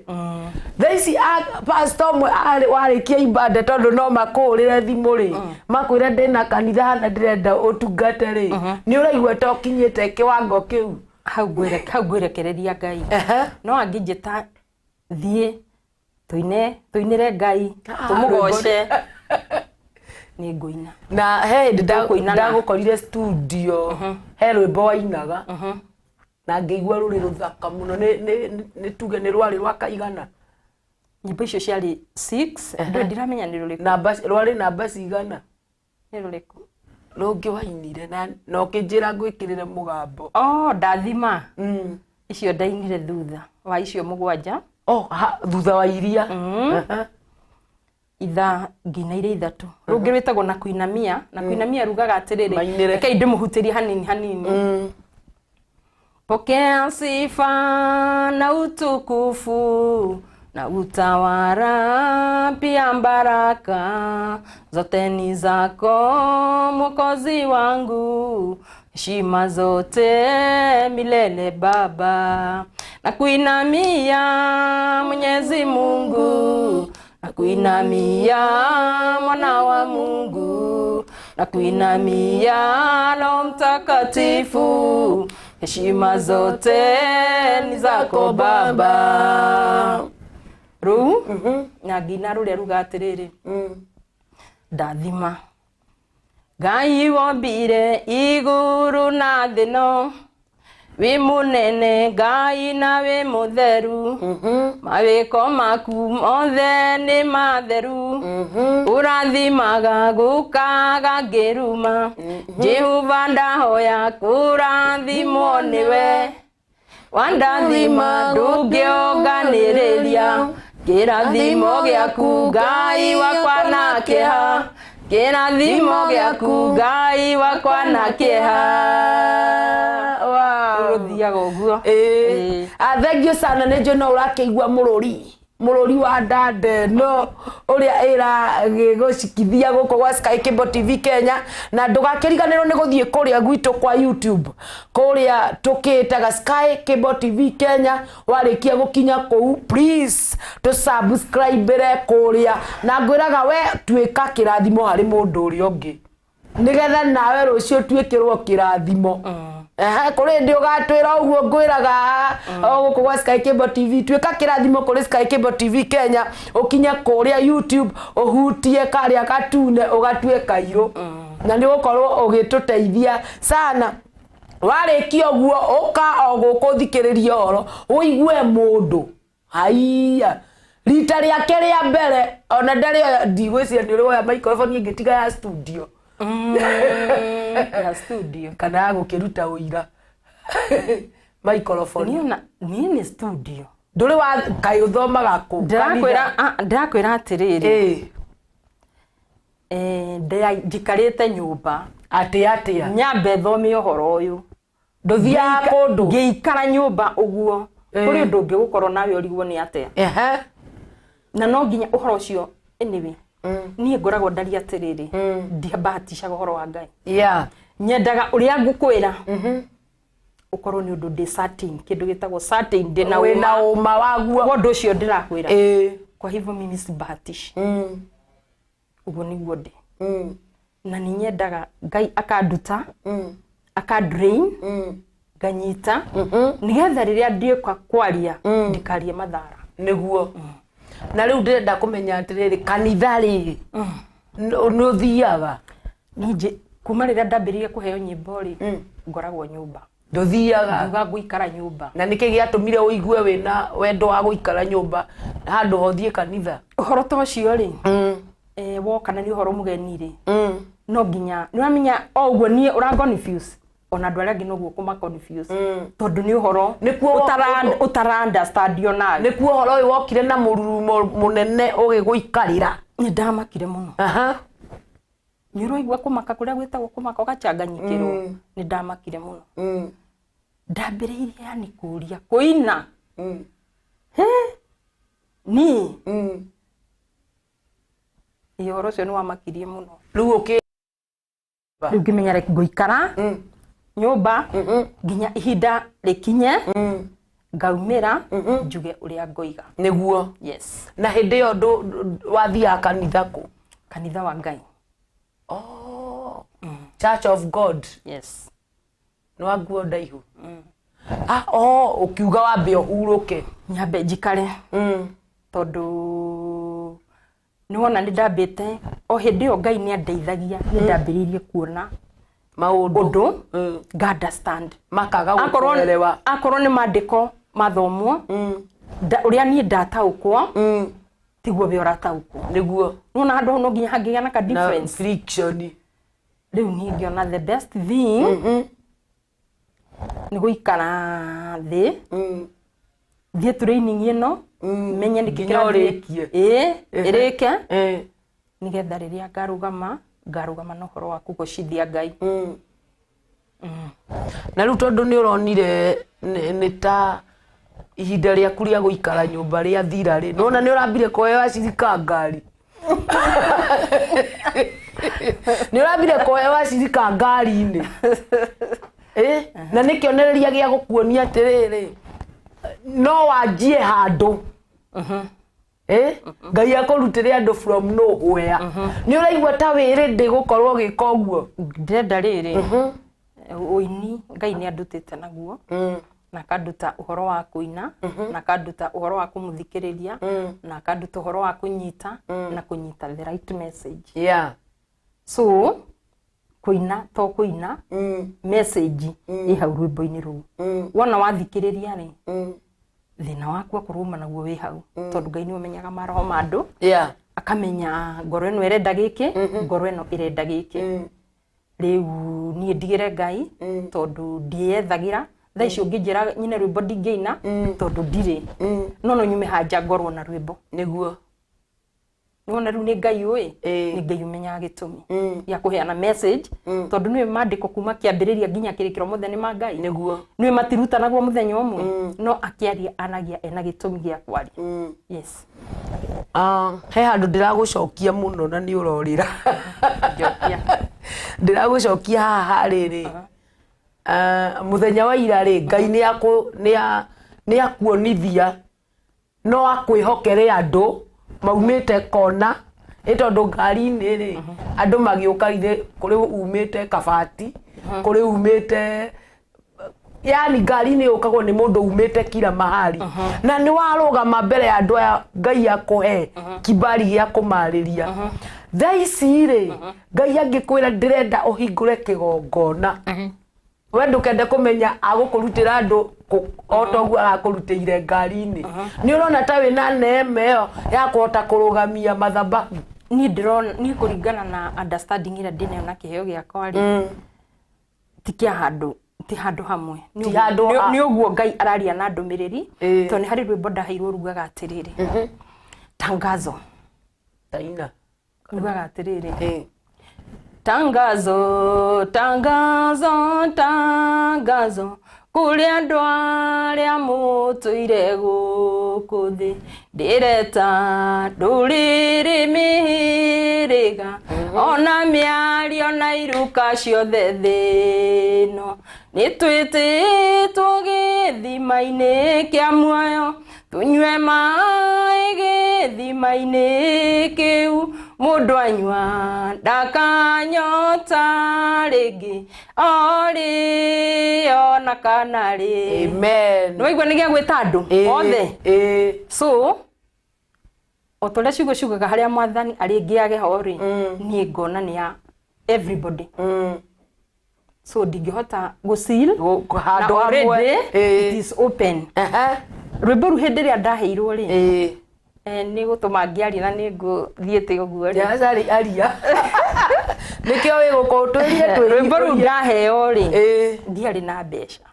thaici pastor mwe warikia ibada tondu no makurire thimu ri makwire ndina kanitha hana ndirenda utungate ri ni uraigua to kinyite kiwango kiu hau ngwirekereria Ngai no angijita thie tuinire Ngai tumugoce ni nguina na ndagukorire studio he rwimbo wainaga na ngeigua ruri ruthaka muno ni tuge ni rwari rwa kaigana nyimbo icio ciari 6 ndiramenya ni ruriku rwari namba cigana ni ruriku rungi wainire na no kinjira ngwikirire mugambo ndathima icio ndainire thutha wa icio mugwanja thutha wa iria itha nginaire ithatu rungi rwitagwo na kuinamia rugaga atiriri reke ndimuhutirie hanini pokea sifa na utukufu na utawala pia baraka zote ni zako Mwokozi wangu, heshima zote milele Baba. Na kuinamia Mwenyezi Mungu, na kuinamia Mwana wa Mungu, na kuinamia Roho Mtakatifu, heshima zote ni zako Baba. Ru na gina rule ruga atiriri ndathima Ngai wombire iguru na thino, wi munene Ngai na wi mutheru, mawiko maku mothe ni matheru, urathimaga gukaga ngiruma, Jehova ndahoya kurathimwo niwe, wandathima ndungionganireria kirathimo giaku Ngai wakwa na kĩeha kirathimo giaku Ngai wakwa na kĩeha ruthiaga ũguo thank you sana nĩ njona ũrakĩigua mũrũri wa ndande no ũrĩa gũcikithia gũkũ gwa Sky Cable TV Kenya na ndũgakĩriganĩrwo nĩ gũthiĩ kũrĩa gwitũ kwa YouTube kũrĩa tũkĩtaga Sky Cable TV Kenya warĩkia gũkinya kũu please to subscribe kũrĩa na ngwĩraga we tuĩka kĩrathimo harĩ mũndũ ũrĩa ũngĩ nĩgetha nawe rũciũ tuĩkĩrwo kĩrathimo kũrĩ ndĩ ũgatwĩra ũguo ngwĩraga gũkũ gwa Sky Cable TV tuĩka kĩrathimo kũrĩ Sky Cable TV Kenya ũkinye kũrĩa YouTube ũhutie karĩa gatune ũgatue kairũ na nĩ gũkorwo ũgĩtũteithia sana warĩkia ũguo ũka gũkũ thikĩrĩria ũhoro ũigue mũndũ haiya rita rĩake rĩa mbere ona ndarĩ ndigwĩciria nĩ ũrĩ microphone ingĩtiga ya studio ya studio kana gũkĩruta ũira microphone niĩ nĩ studio ndũrĩ wa kaĩ ũthomaga kũ ndĩrakwĩra atĩrĩrĩ njikarĩte nyũmba atĩa nyambe thome ũhoro ũyũ ndũthiaga kũndũ ngĩikara nyũmba ũguo kũrĩ ũndũ ũngĩ gũkorwo nawe ũrigwo nĩ atĩa na no nginya ũhoro ũcio anyway niĩ ngoragwo ndaria atĩrĩrĩ ndiambahatishaga ũhoro wa Ngai nyendaga ũrĩa ngũkwĩra ũkorwo nĩ ũndũ ndĩ certain kĩndũ gĩtagwo certain ndĩ na ũma waguo ũndũ ũcio ndĩrakwĩra kwa hivyo mimi sibahatishi ũguo nĩguo ndĩ na nĩ nyendaga Ngai akanduta akadrain nganyita nĩgetha rĩrĩa ndĩũka kwaria ndikarie mathara nĩguo na rĩu ndĩrenda kũmenya atĩrĩrĩ kanitha rĩrĩ nĩ ũthiaga ninjĩ kuma rĩrĩa ndambĩrĩirie kũheo nyĩmbo rĩ ngoragwo nyũmba ndũthiaga gũikara nyũmba na nĩkĩ gĩatũmire ũigue wĩna wendo wa gũikara nyũmba handũ hothiĩ kanitha ũhoro ta ũcio rĩ woka na nĩ ũhoro mũgeni rĩ no nginya nĩ wamenya o ũguo niĩ ũra-confuse ona andũ arĩa angĩ noguo kũma-confuse tondũ nĩ ũhoro ũtara-understand nawe nĩkuo ũhoro ũyũ wokire na mũrurumo mũnene ũgĩgũikarĩra nĩ ndamakire mũno nĩ ũraigua kũmaka kũrĩa gwĩtagwo kũmaka ũgachanganyikĩrwo nĩ ndamakire mũno ndambĩrĩirie yani kũria kũina niĩ ũhoro ũcio nĩ wamakirie mũno rĩu ngĩmenya ngũikara nyũmba nginya ihinda rĩkinye ngaumĩra njuge ũrĩa ngoiga nĩguo yes na hĩndĩ ĩyo wathiaga kanitha kũ kanitha wa Ngai Church of God yes nĩ wa nguo ndaihu ũkiuga wambe ũhurũke nyambe njikare tondũ nĩ wona nĩ ndambĩte o hĩndĩ ĩyo Ngai nĩ andeithagia nĩ ndambĩrĩirie kuona maũndũ nga understand makaga gũkuelewa akorwo nĩ maandĩko mathomwo ũrĩa niĩ ndataũkwo tiguo we ũrataũkwo nĩguo nona handũ hau no nginya hangĩgĩa na ka difference friction rĩu niĩ ngĩona the best thing nĩ gũikara thĩ thiĩ training ĩno menye nĩkĩ kĩrathiĩ ĩrĩke nĩgetha rĩrĩa ngarũgama na ũhoro waku gũcithia Ngai na rĩu tondũ nĩ ũronire nĩ ta ihinda rĩaku rĩa gũikara nyũmba rĩa thira rĩ nona nĩ ũrambire kũheo cirika ngari nĩ ũrambire kũheo cirika ngari-inĩ na nĩ kĩonereria gĩa gũkuonia atĩrĩrĩ no wanjie handũ Ngai akũrutĩre andũ from nowhere nĩ ũraigua ta wĩrĩ ndĩ gũkorwo gĩka ũguo ndĩrenda rĩrĩ ũini Ngai nĩ andutĩte naguo na kanduta ũhoro wa kũina na kanduta ũhoro wa kũmũthikĩrĩria na kanduta ũhoro wa kũnyita na kũnyita the right message so kũina to kũina message ĩ hau rwĩmbo-inĩ rũu wona wathikĩrĩria rĩ thĩna waku akorwo uma naguo wĩ hau tondũ Ngai nĩ ũmenyaga maroho ma andũ akamenya ngoro ĩno ĩrenda gĩkĩ ngoro ĩno ĩrenda gĩkĩ rĩu niĩ ndigĩre Ngai tondũ ndiethagĩra thaa icio ngĩnjĩra nyine rwĩmbo ndingĩina tondũ ndirĩ no nyume hanja ngorwo na rwĩmbo nĩguo nĩwona rĩu nĩ Ngai ũĩ nĩ Ngai ũmenyaga gĩtũmi gĩa kũheana message tondũ nĩwe mandĩko kuma kĩambĩrĩria nginya kĩrĩkĩro mothe nĩ ma Ngai nĩguo nĩwe matirutanagwo mũthenya ũmwe no akĩaria anagia ena gĩtũmi gĩa kwaria yes he handũ ndĩragũcokia mũno na nĩ ũrorĩra ndĩragũcokia haha rĩrĩ mũthenya wa ira rĩ Ngai nĩ akuonithia no akwĩhokere andũ maumĩte kona tondũ ngari-inĩ rĩ andũ magĩũka ithe kũrĩ umĩte Kabati kũrĩ umĩte yani ngari-inĩ yũkagwo nĩ mũndũ umĩte kila mahali na nĩ warũgama mbere ya andũ aya Ngai akũhe kibali gĩa kũmarĩria thaa ici rĩ Ngai angĩkwĩra ndĩrenda ũhingũre kĩgongona we ndũkende kũmenya agũkũrutĩra andũ otoguo agakũrutĩire ngari-inĩ nĩ ũrona ta wĩna neema ĩyo ya kũhota kũrũgamia mathabahu niĩ ndĩrona niĩ kũringana na understanding ĩrĩa ndĩnayo na kĩheo gĩakwa rĩ ti handũ hamwe nĩ ũguo Ngai araria na ndũmĩrĩri tondũ nĩ harĩ rwĩmbo ndaheirwo rugaga atĩrĩrĩ tangazo taina rugaga atĩrĩrĩ tangazo tangazo tangazo kũrĩ andũ arĩa mũtũire gũkũ thĩ ndĩreta ndũrĩrĩ mĩhĩrĩga ona mĩario na iruka ciothe thĩ ĩno nĩ twĩtĩtwo gĩthima-inĩ kĩa muoyo tunyue maĩ gĩthima-inĩ kĩu mũndũ anyua ndakanyota rĩngĩ ona kana rĩ amen nĩwaigua nĩ gĩa gwĩta andũ othe so otorĩa ciugo ciugaga harĩa mwathani arĩ ngĩage ho rĩ niĩ ngona nĩ ya everybody so ndingĩhota gũcil handũ hamwe it is open rwĩmbo rũ hĩndĩ ĩrĩa ndaheirwo rĩ nĩ gũtũma ngĩaria na nĩ ngũthiĩte ũguo rĩ yacari aria nĩkĩo wĩgũkũtũrie rwĩmbo rũ ndaheo rĩ ndiarĩ na mbeca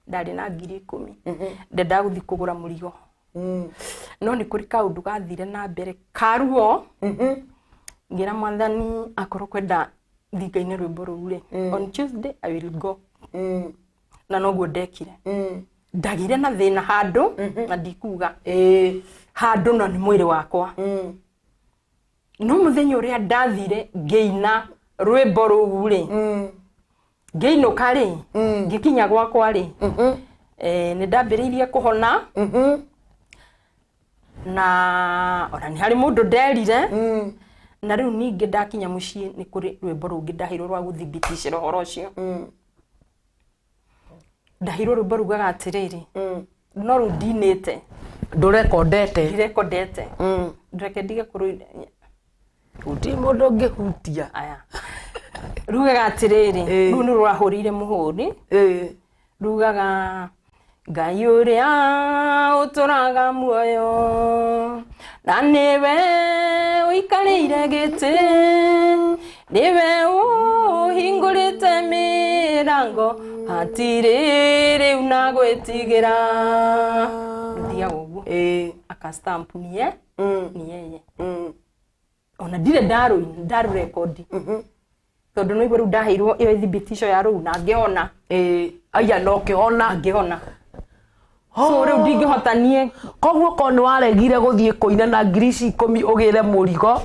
ndarĩ na 10,000 ndenda gũthiĩ kũgũra mũrigo no nĩ kũrĩ kaũndũ gathire na mbere karuo ngĩra mwathani akorwo kwenda thinga-inĩ rwĩmbo rũu rĩ on Tuesday I will go na noguo ndekire ndagire na thĩna handũ na ndikuga handũ na nĩ mwĩrĩ wakwa no mũthenya ũrĩa ndathire ngĩina rwĩmbo rũu rĩ ngĩinũka rĩ ngĩkinya gwakwa rĩ nĩ ndambĩrĩirie kũhona na ona nĩ harĩ mũndũ nderire na rĩu ningĩ ndakinya mũciĩ nĩ kũrĩ rwĩmbo rũngĩ ndaheirwo rwa gũthibiticĩra ũhoro ũcio ndaheirwo rwĩmbo rugaga atĩrĩrĩ no rũu ndinĩte ndirekondete ndreke ndige kũrũi gũtirĩ mũndũ ũngĩhutia aya rugaga atĩrĩrĩ rũu nĩ rwahũrĩire mũhũri rugaga Ngai ũrĩa ũtũraga muoyo na nĩwe ũikarĩire gĩtĩ nĩwe ũhingũrĩte mĩrango hatirĩ rĩu na gwĩtigĩra thiaga ũguo akastamp niye niyeye ona ndirĩ ndarũrekondi tondũ no igũrũ rĩu ndaheirwo ĩyo thibitisho ya rũu na ngĩhona aya no kĩhona ngĩhona so rĩu ndingĩhota niĩ koguo ko nĩ waregire gũthiĩ kũina na 10,000 ũgĩre mũrigo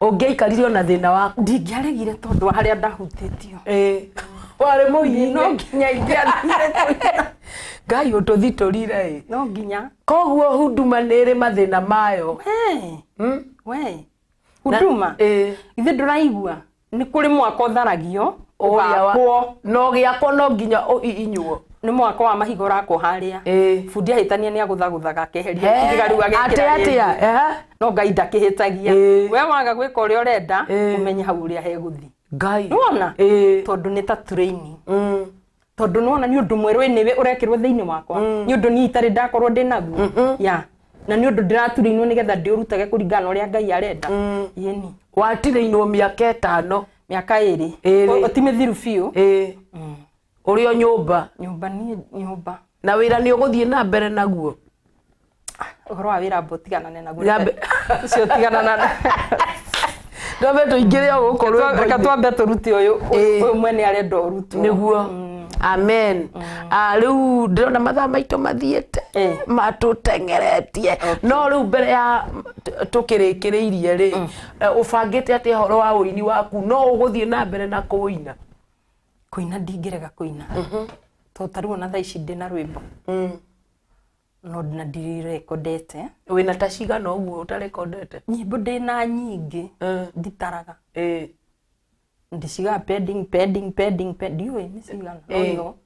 ũngĩaikarire ona thĩna waku ndingĩaregire tondũ wa harĩa ndahutĩtio warĩ mũini no nginya ingĩathire Ngai ũtũthitũrire no nginya koguo huduma nĩ ĩrĩ mathĩna mayo we huduma ithe ndũraigua nĩ kũrĩ mwaka ũtharagio ũgakwo no gĩakwo no nginya ũhihinywo nĩ mwaka wa mahiga ũrakwo harĩa bundi ahĩtania nĩ agũthagũthaga akeheria ihiga rĩu agekĩra no Ngai ndakĩhĩtagia we waga gwĩka ũrĩa ũrenda ũmenye hau ũrĩa hegũthiĩ Ngai nĩwona tondũ nĩ ta training tondũ nĩwona nĩ ũndũ mwerũ nĩwe ũrekĩrwo thĩinĩ wakwa nĩ ũndũ niĩ itarĩ ndakorwo ndĩnaguo ya na nĩ ũndũ ndĩraturĩinwo nĩgetha ndĩũrutage kũringana na ũrĩa Ngai arenda yeni watirĩinwo mĩaka 5 mĩaka 2 ti mĩthiru biũ Uri o nyumba ni nyumba na wira ni uguthie na mbere naguo uhoro wa wira botigana ne naguo ucio tigana na Ndobe tuingire o gukorwo reka twambe turuti uyu mwene arenda urutu niguo amen riu ndirona mathaa maito mathiete matutengeretie no riu mbere ya tukirikiriirie ri ubangite ati horo wa uini waku no uguthie na mbere na kuina ndingirega kuina to taruo na thaa ici ndina rwimbo no na ndirekondete wina ta cigana uguo utarekondete nyimbo ndina nyingi nditaraga ndiciga pending diwe ni cigana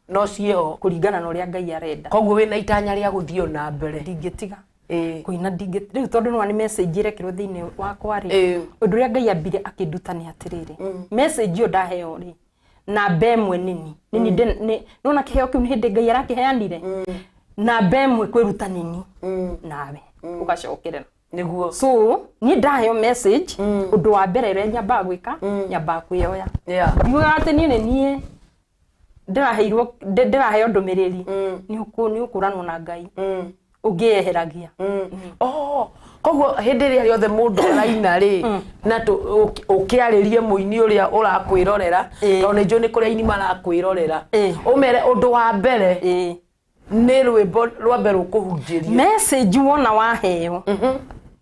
no cio kuringana na uria Ngai arenda koguo wina itanya ria guthio na mbere ndingitiga kuina riu tondu no ni message irekirwo thiini wakwa ri undu ria Ngai ambire akinduta ni atiriri message yo ndaheo ri na bemwe nini nona kiheo kiu hindi Ngai arakiheanire na bemwe kwiruta nini nawe ugacokerera niguo so ni ndaheo message undu wa mbere ire nyamba gwika nyamba kuyoya yuga ati ni ndiraheo ndumiriri ni ukuranwo na Ngai ungieheragia koguo hindi ria yothe mundu araina ri na ukiaririe muini uria urakwirorera to ni njuni kuria ini marakwirorera umere undu wa mbere ni rwimbo rwa mbere ukuhunjiria message wona waheo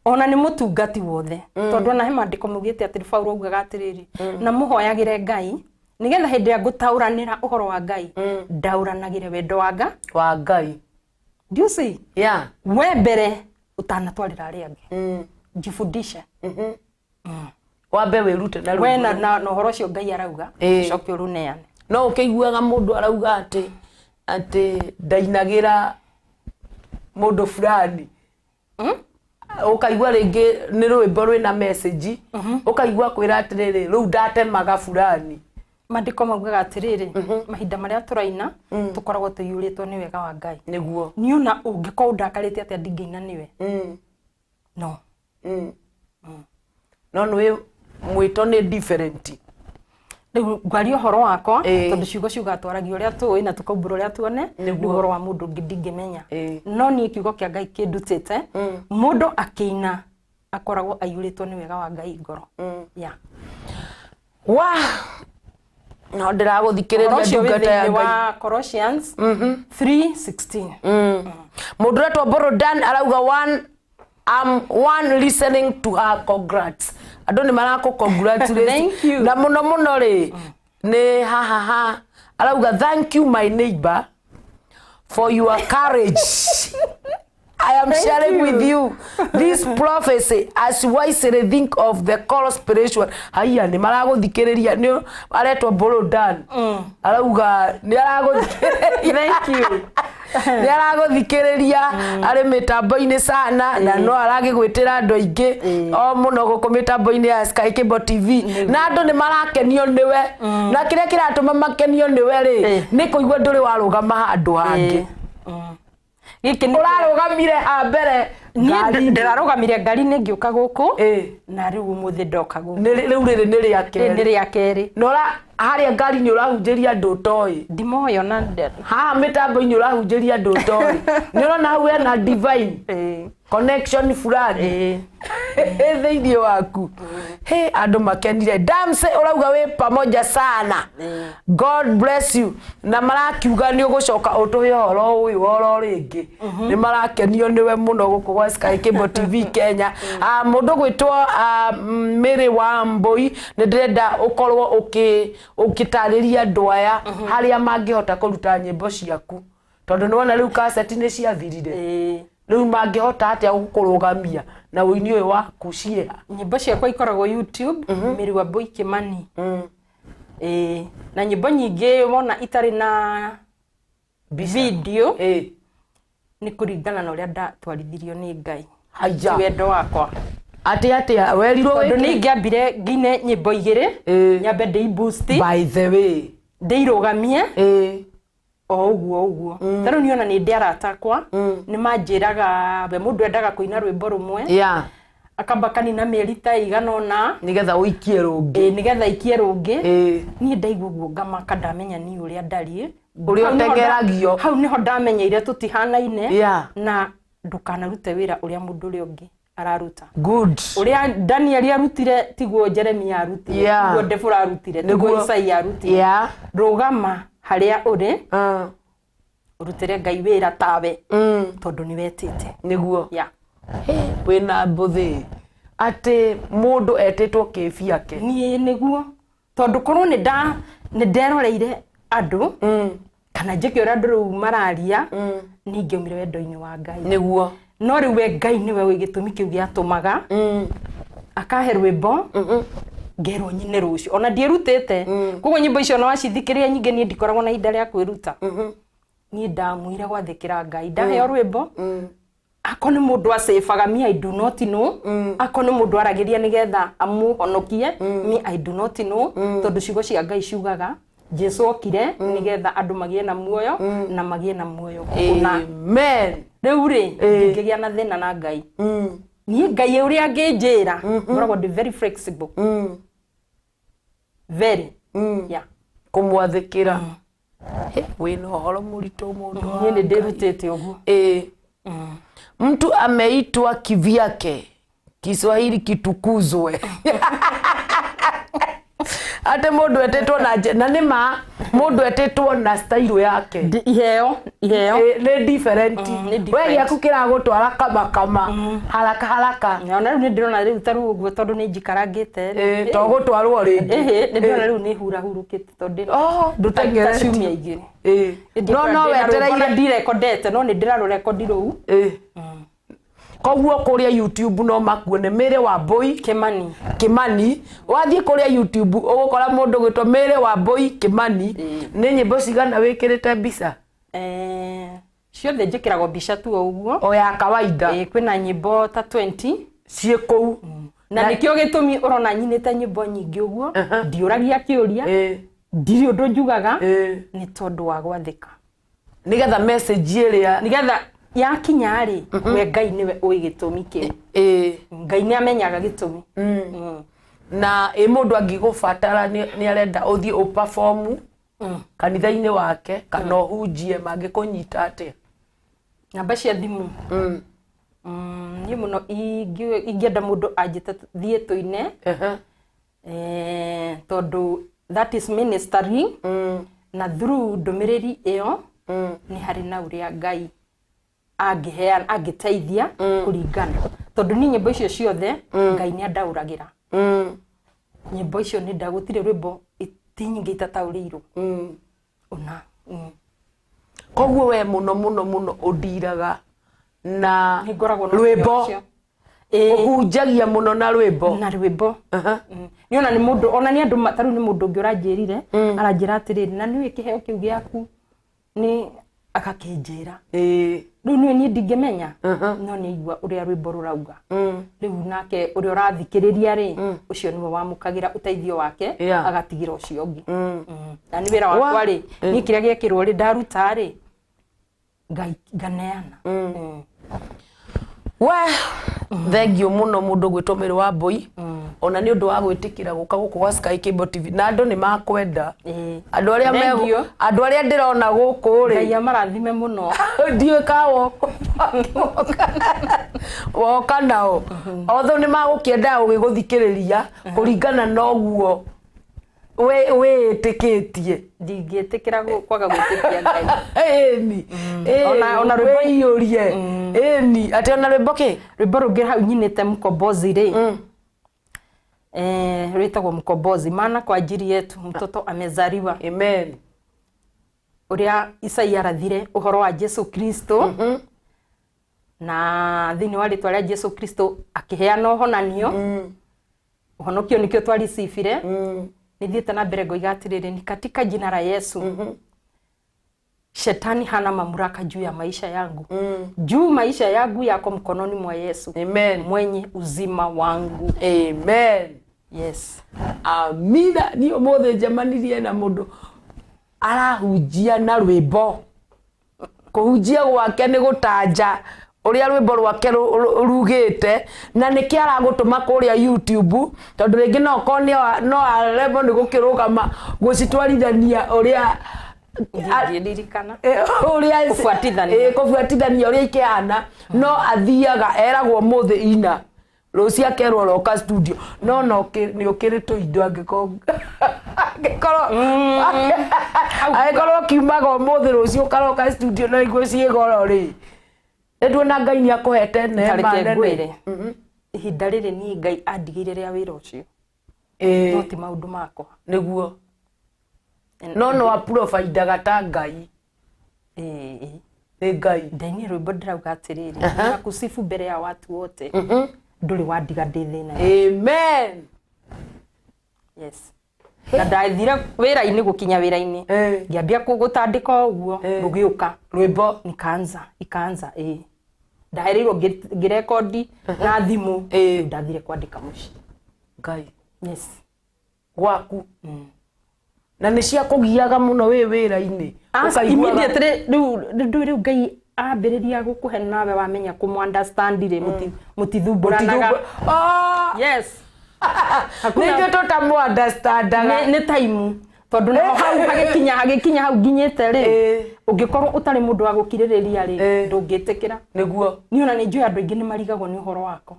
ona ni mutungati wothe tondu na he mandiko mugite ati Paulo augaga atiriri na muhoyagire Ngai nigetha hindi ya gutauranira uhoro wa Ngai ndauranagire wendo wa Ngai do you see we mbere utanatwarira aria angi jifundisha wambe wirute na we na uhoro cio Ngai arauga coke uruneane no ukiguaga mundu arauga ati ndainagira mundu fulani ukaigua ringi ni rwimbo rwina message ukaigua kwira atiriri riu ndatemaga fulani mandiko maugaga atiriri mahinda maria turaina tukoragwo tuyuritwo ni wega wa Ngai niguo niuna ungikorwo ndakarite ati ndingaina niwe no no nwe mwito ni different ngari uhoro wakwa tondu ciugo ciugatwaragio uria tuwi na tukaubura uria tuone ni uhoro wa mundu ngidingimenya no ni kiugo kia Ngai kindutite mundu akiina akoragwo ayuritwo ni wega wa Ngai ngoro no ndiraguthikiriria ndungata ya Ngai wa Colossians 3:16 mundu retwo Borodan arauga one listening to her congrats andu ni marako congratulate na muno ri ni ha arauga thank you my neighbor for your courage I am sharing with you this prophecy as wisely think of the conspiration. Haya ni maraguthikiriria ni aretwo Borodan arauga ni araguthikiriria thank you ni araguthikiriria ari mitambo-ini sana na no aragigwitira andu aingi o muno guku mitambo-ini ya Sky Cable TV na andu ni marakenio niwe na kiria kiratuma makenio niwe ri ni kuigua nduri warugama handu hangi giki ni urarugamire ambere ni ndirarugamire ngari ni ngiuka guku na riu muthi ndoka guku riu riri ni ria keri nora haria ngari ni urahunjiria andu toi ndimoyo na ha mitambo-ini urahunjiria andu toi ni urona hau ena divine connection fulani thiini waku andu makenire damse urauga we pamoja sana God bless you na marakiuga ni ugucoka utuhe horo uyu horo ringi ni marakenio niwe muno guku kwa Sky Cable TV Kenya mundu gwitwo Mary Wambui ni ndirenda ukorwo ukitariria andu aya haria mangihota kuruta nyimbo ciaku tondu niwona riu cassette ni ciathirire riu mangihota atia gukurugamia na uini uyu waku cieha nyimbo ciakwa ikoragwo YouTube Mary Wambui Kimani na nyimbo nyingi wona itari na video ni kuringana na uria ndatwarithirio ni Ngai haija wendo wakwa atia werirwo tondu ni ngiambire ngine nyimbo igiri nyambe ndi boost by the way ndirugamie uguo taro niona ni ndi aratakwa ni manjiraga we mundu endaga kuina rwimbo rumwe akamba kanina mĩeri ta igana ũna nigetha ũikie rũngĩ nigetha ikie rũngĩ niĩ ndaigua guo ngamaka ndamenya ni ũrĩa ndariĩ ũrĩa ũtegeragio hau niho ndamenyeire tũtihanaine na ndukanarute wĩra ũrĩa mũndũ ũrĩa ũngĩ araruta good ũrĩa Daniel arutire tiguo Jeremia arutire tiguo Deborah arutire tiguo Isaiah arutire rũgama harĩa ũrĩ urutire Ngai wĩra tawe tondũ nĩ wetĩte nĩguo wĩna mbũthĩ atĩ mũndũ etĩtwo kĩbi yake niĩ nĩguo tondũ korwo nĩ nderoreire andũ kana njĩke ũrĩa andũ rĩu mararia ningĩumire wendo-inĩ wa Ngai nĩguo no rĩu we Ngai nĩwe wĩ gĩtũmi kĩu gĩatũmaga akahe rwĩmbo ngerwo nyine rũcio ona ndiĩrutĩte koguo nyĩmbo icio no wacithikĩrĩria nyingĩ niĩ ndikoragwo na ihinda rĩa kwĩruta niĩ ndamwire gwathĩkĩra Ngai ndaheo rwĩmbo ako nĩ mũndũ acebaga me I do not know ako nĩ mũndũ aragĩria nĩgetha amũhonokie me I do not know tondũ ciugo cia Ngai ciugaga Jesu okire nĩgetha andũ magĩe na muoyo na magĩe na muoyo amen rĩu rĩ ngĩgĩa na thĩna na Ngai niĩ Ngai ũrĩa angĩnjĩra ngoragwo ndĩ very flexible very kũmwathĩkĩra wĩna ũhoro mũritũ mũndũ niĩ nĩ ndĩrutĩte ũguo mtu ameitwa kivyake Kiswahili kitukuzwe ate mundu etetwo na nima mundu etetwo na style yake iheo ni different we yaku kiragutwara kama haraka na riu ni ndirona riu taru uguo tondu ni njikarangite to gutwarwo ringi ni ndirona riu ni hurahurukite tondu ndutengere ciumia igiri no wetereire ndirekondete no ni ndirarurekondi riu koguo kuria YouTube no makuone Mary Wambui Kimani wathie kuria YouTube ugukora mundu gwitwa Mary Wambui Kimani ni nyimbo cigana wikirite mbica ciothe njikirago mbica tu uguo o ya kawaida kwina nyimbo ta 20 cie kou na nikio gitumi urona nyinite nyimbo nyingi uguo ndiuragia kiuria ndiri undu njugaga ni tondu wa gwathika nigetha message iria nigetha yakinya ri we Ngai niwe uĩ gĩtũmi kĩu Ngai nĩ amenyaga gĩtũmi na mundu angĩgũbatara nĩ arenda uthie u perform kanitha-inĩ wake kana ũhunjie mangĩkũnyita atĩa namba cia thimũ niĩ mũno ingĩenda mũndũ anjĩte thiĩ tũine tondu that is ministry na through ndũmĩrĩri ĩyo nĩ harĩ na ũrĩa Ngai angĩteithia kũringana tondu ni nyimbo icio ciothe Ngai nĩ andaũragĩra nyimbo icio nĩ ndagũtire rwĩmbo itinyingĩ itataũrĩirwo ona koguo we muno ũndiraga na rwĩmbo ũhunjagia muno na rwĩmbo ni ona ni mundu ona ni andu taru ni mundu ungi uranjirire aranjira atiriri na ni kiheo kiu giaku ni akakĩnjĩra rĩu niĩ ndingĩmenya no nĩ igua ũrĩa rwĩmbo rũrauga rĩu nake ũrĩa ũrathikĩrĩria rĩ ũcio nĩwe wamũkagĩra ũteithio wake agatigira ũcio ũngĩ na nĩ wĩra wakwa rĩ niĩ kĩrĩa gĩekĩrwo rĩ ndaruta rĩ Ngai nganeana we thengio muno mundu gwitwo Mary Wambui ona ni undu wa gwitikira guka guku gwa Sky Cable TV na andu ni makwenda andu aria ndirona guku ri Ngai amarathime muno ndiwe ka woka nao otho ni magukienda ugiguthikiriria kuringana na uguo we itikitie ndingĩtĩkĩra kwaga gwĩtĩkia Ngai ona rwĩmbo iyũrie ati ona rwĩmbo kĩ rwĩmbo rũngĩ hau nyinĩte Mkombozi rĩ rwĩtagwo Mkombozi maana kwa ajili yetu mtoto amezaliwa amen ũrĩa Isaiah arathire ũhoro wa Jesu Kristo na thĩinĩ wa rĩtwa rĩa Jesu Kristo akĩheana ũhonanio ũhonokio nĩkĩo twaricibire nithiĩte na mbere ngoiga atĩrĩrĩ ni katika jina la Yesu shetani hana mamlaka juu ya maisha yangu juu maisha yangu yako mkononi mwa Yesu amen mwenye uzima wangu amen yes amina ni omothe jamanirie na mundu arahunjia na rwĩmbo kuhunjia gwake ni gutanja uria rwimbo rwake rugite na nikiara gutuma kuria YouTube tondu ringi no koni no arebo ni gukirugama gucitwarithania uria ndirikana uria kufuatithania uria ikihana no athiaga eragwo muthi ina rucia kerwo roka studio no ni ukirito indo angiko agikoro kiumaga muthi rucio karoka studio na igwe ciegoro ri Edwona Ngai ni akuhete neema nene. Ihinda riri ni Ngai andigire ria wira ucio. No ti maundu makwa. Niguo. No aprofaida gata Ngai. Ngai. Ndani rwimbo ndirauga atiriri. Na kusifu mbere ya watu wote. Nduri wandiga ndi thina. Amen. Yes. Na ndathira wira-ini gukinya wira-ini. Ngiambia kugutandika uguo rugiuka rwimbo ikanza ndaherirwo ngirekodi na thimu ndathire kwandika muci Ngai. Yes. Gwaku. Na ni cia kugiaga muno we wira-ini. Immediately riu Ngai ambiriria gukuhe nawe wamenya kumu understand ri mutithumburanaga. Yes. Nĩkĩo tũtamu understandaga nĩ time tondu no hagikinya hau nginyite ri ungikorwo utari mundu wa gukiririria ri ndungitikira niguo ni ona ni njui andu ingi ni marigagwo ni uhoro wako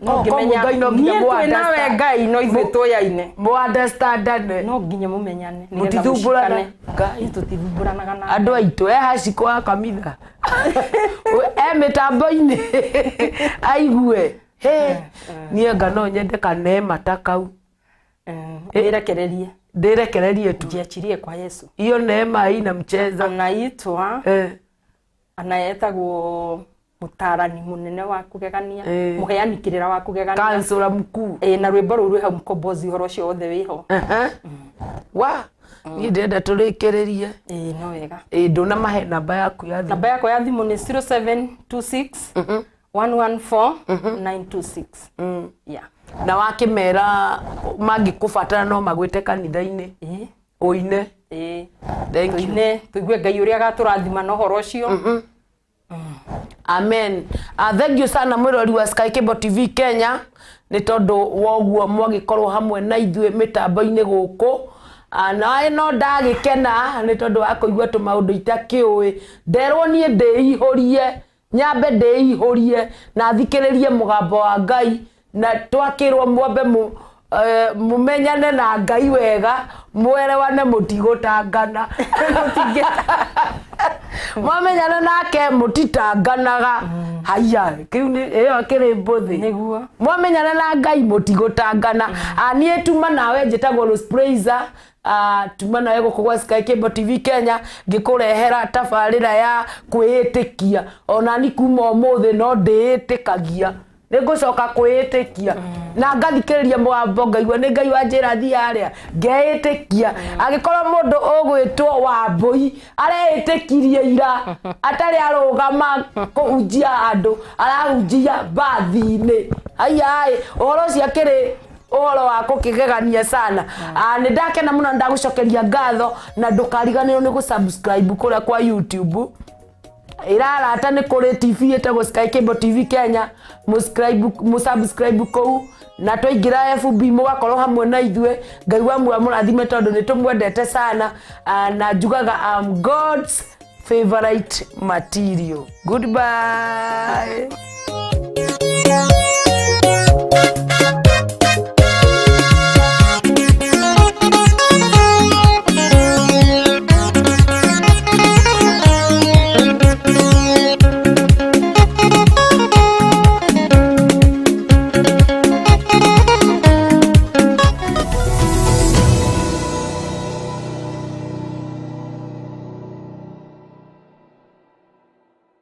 no ngimenya niĩ nawe Ngai no ithuĩ tũyaine mu understandane no nginya mumenyane mutithumburana Ngai tutithumburanaga na andu aitu haciko akamithia mitambo-ini aigue nienga no nyende kanema takau ndirekererie tu jiachirie kwa Yesu hiyo neema haina mchezo anaitwa anaetagwo mutarani munene wa kugegania muheani kirira wa kugegania kansura mkuu na rwimbo ruru ha mkombozi horo cio othe wiho wa ni ndenda turikirerie no wega ndona mahe namba yaku ya thimu ni 0726 114 926 yeah. Na wakimera mangikubatara no magwite kanitha-ini uine thank you tuigue Ngai uria gaturathima no horo cio amen. Thank you sana mwirori wa Sky Cable TV Kenya ni tondu woguo mwagikorwo hamwe na ithuĩ mitambo-ini guku na no ndagikena ni tondu wa kuigua tu maundu itakiui nderwo nie ndiihurie nyambe ndiihurie na thikiririe mugambo wa Ngai na twakirwo mwambe mumenyane na Ngai wega mwerewane mutigutangana mwamenyana nake mutitanganaga haya kiu ni iyo kiri mbuthi niguo mwamenyana na Ngai mutigutangana nie tuma nawe njitagwo Rose Praiser tuma nawe gukugwa Sky Cable TV Kenya ngikurehera tabarira ya kwĩĩtĩkia ona ni kuma umuthi no ndĩĩtĩkagia nigucoka kwĩĩtĩkia na ngathikĩrĩria mũgambo ngaigua nĩ Ngai wa njĩra thiaria ngeĩtĩkia agĩkorwo mũndũ ũgwĩtwo Wambui areĩtĩkirie ira atarĩ arũgama kũhunjia andũ arahunjia bathi-inĩ ayai ũhoro ũcio akĩrĩ uhoro wa kukigegania sana ni ndakena muno ndagucokeria ngatho na ndukariganirwo ni gusubscribe kuria kwa YouTube irarata ni kuri TV etagwo Sky Cable TV Kenya musubscribe kou na twaingira FB mugakorwo hamwe na ithuĩ Ngai wa mũrathime tondu ni tumwendete sana na njugaga God's favorite material. Goodbye.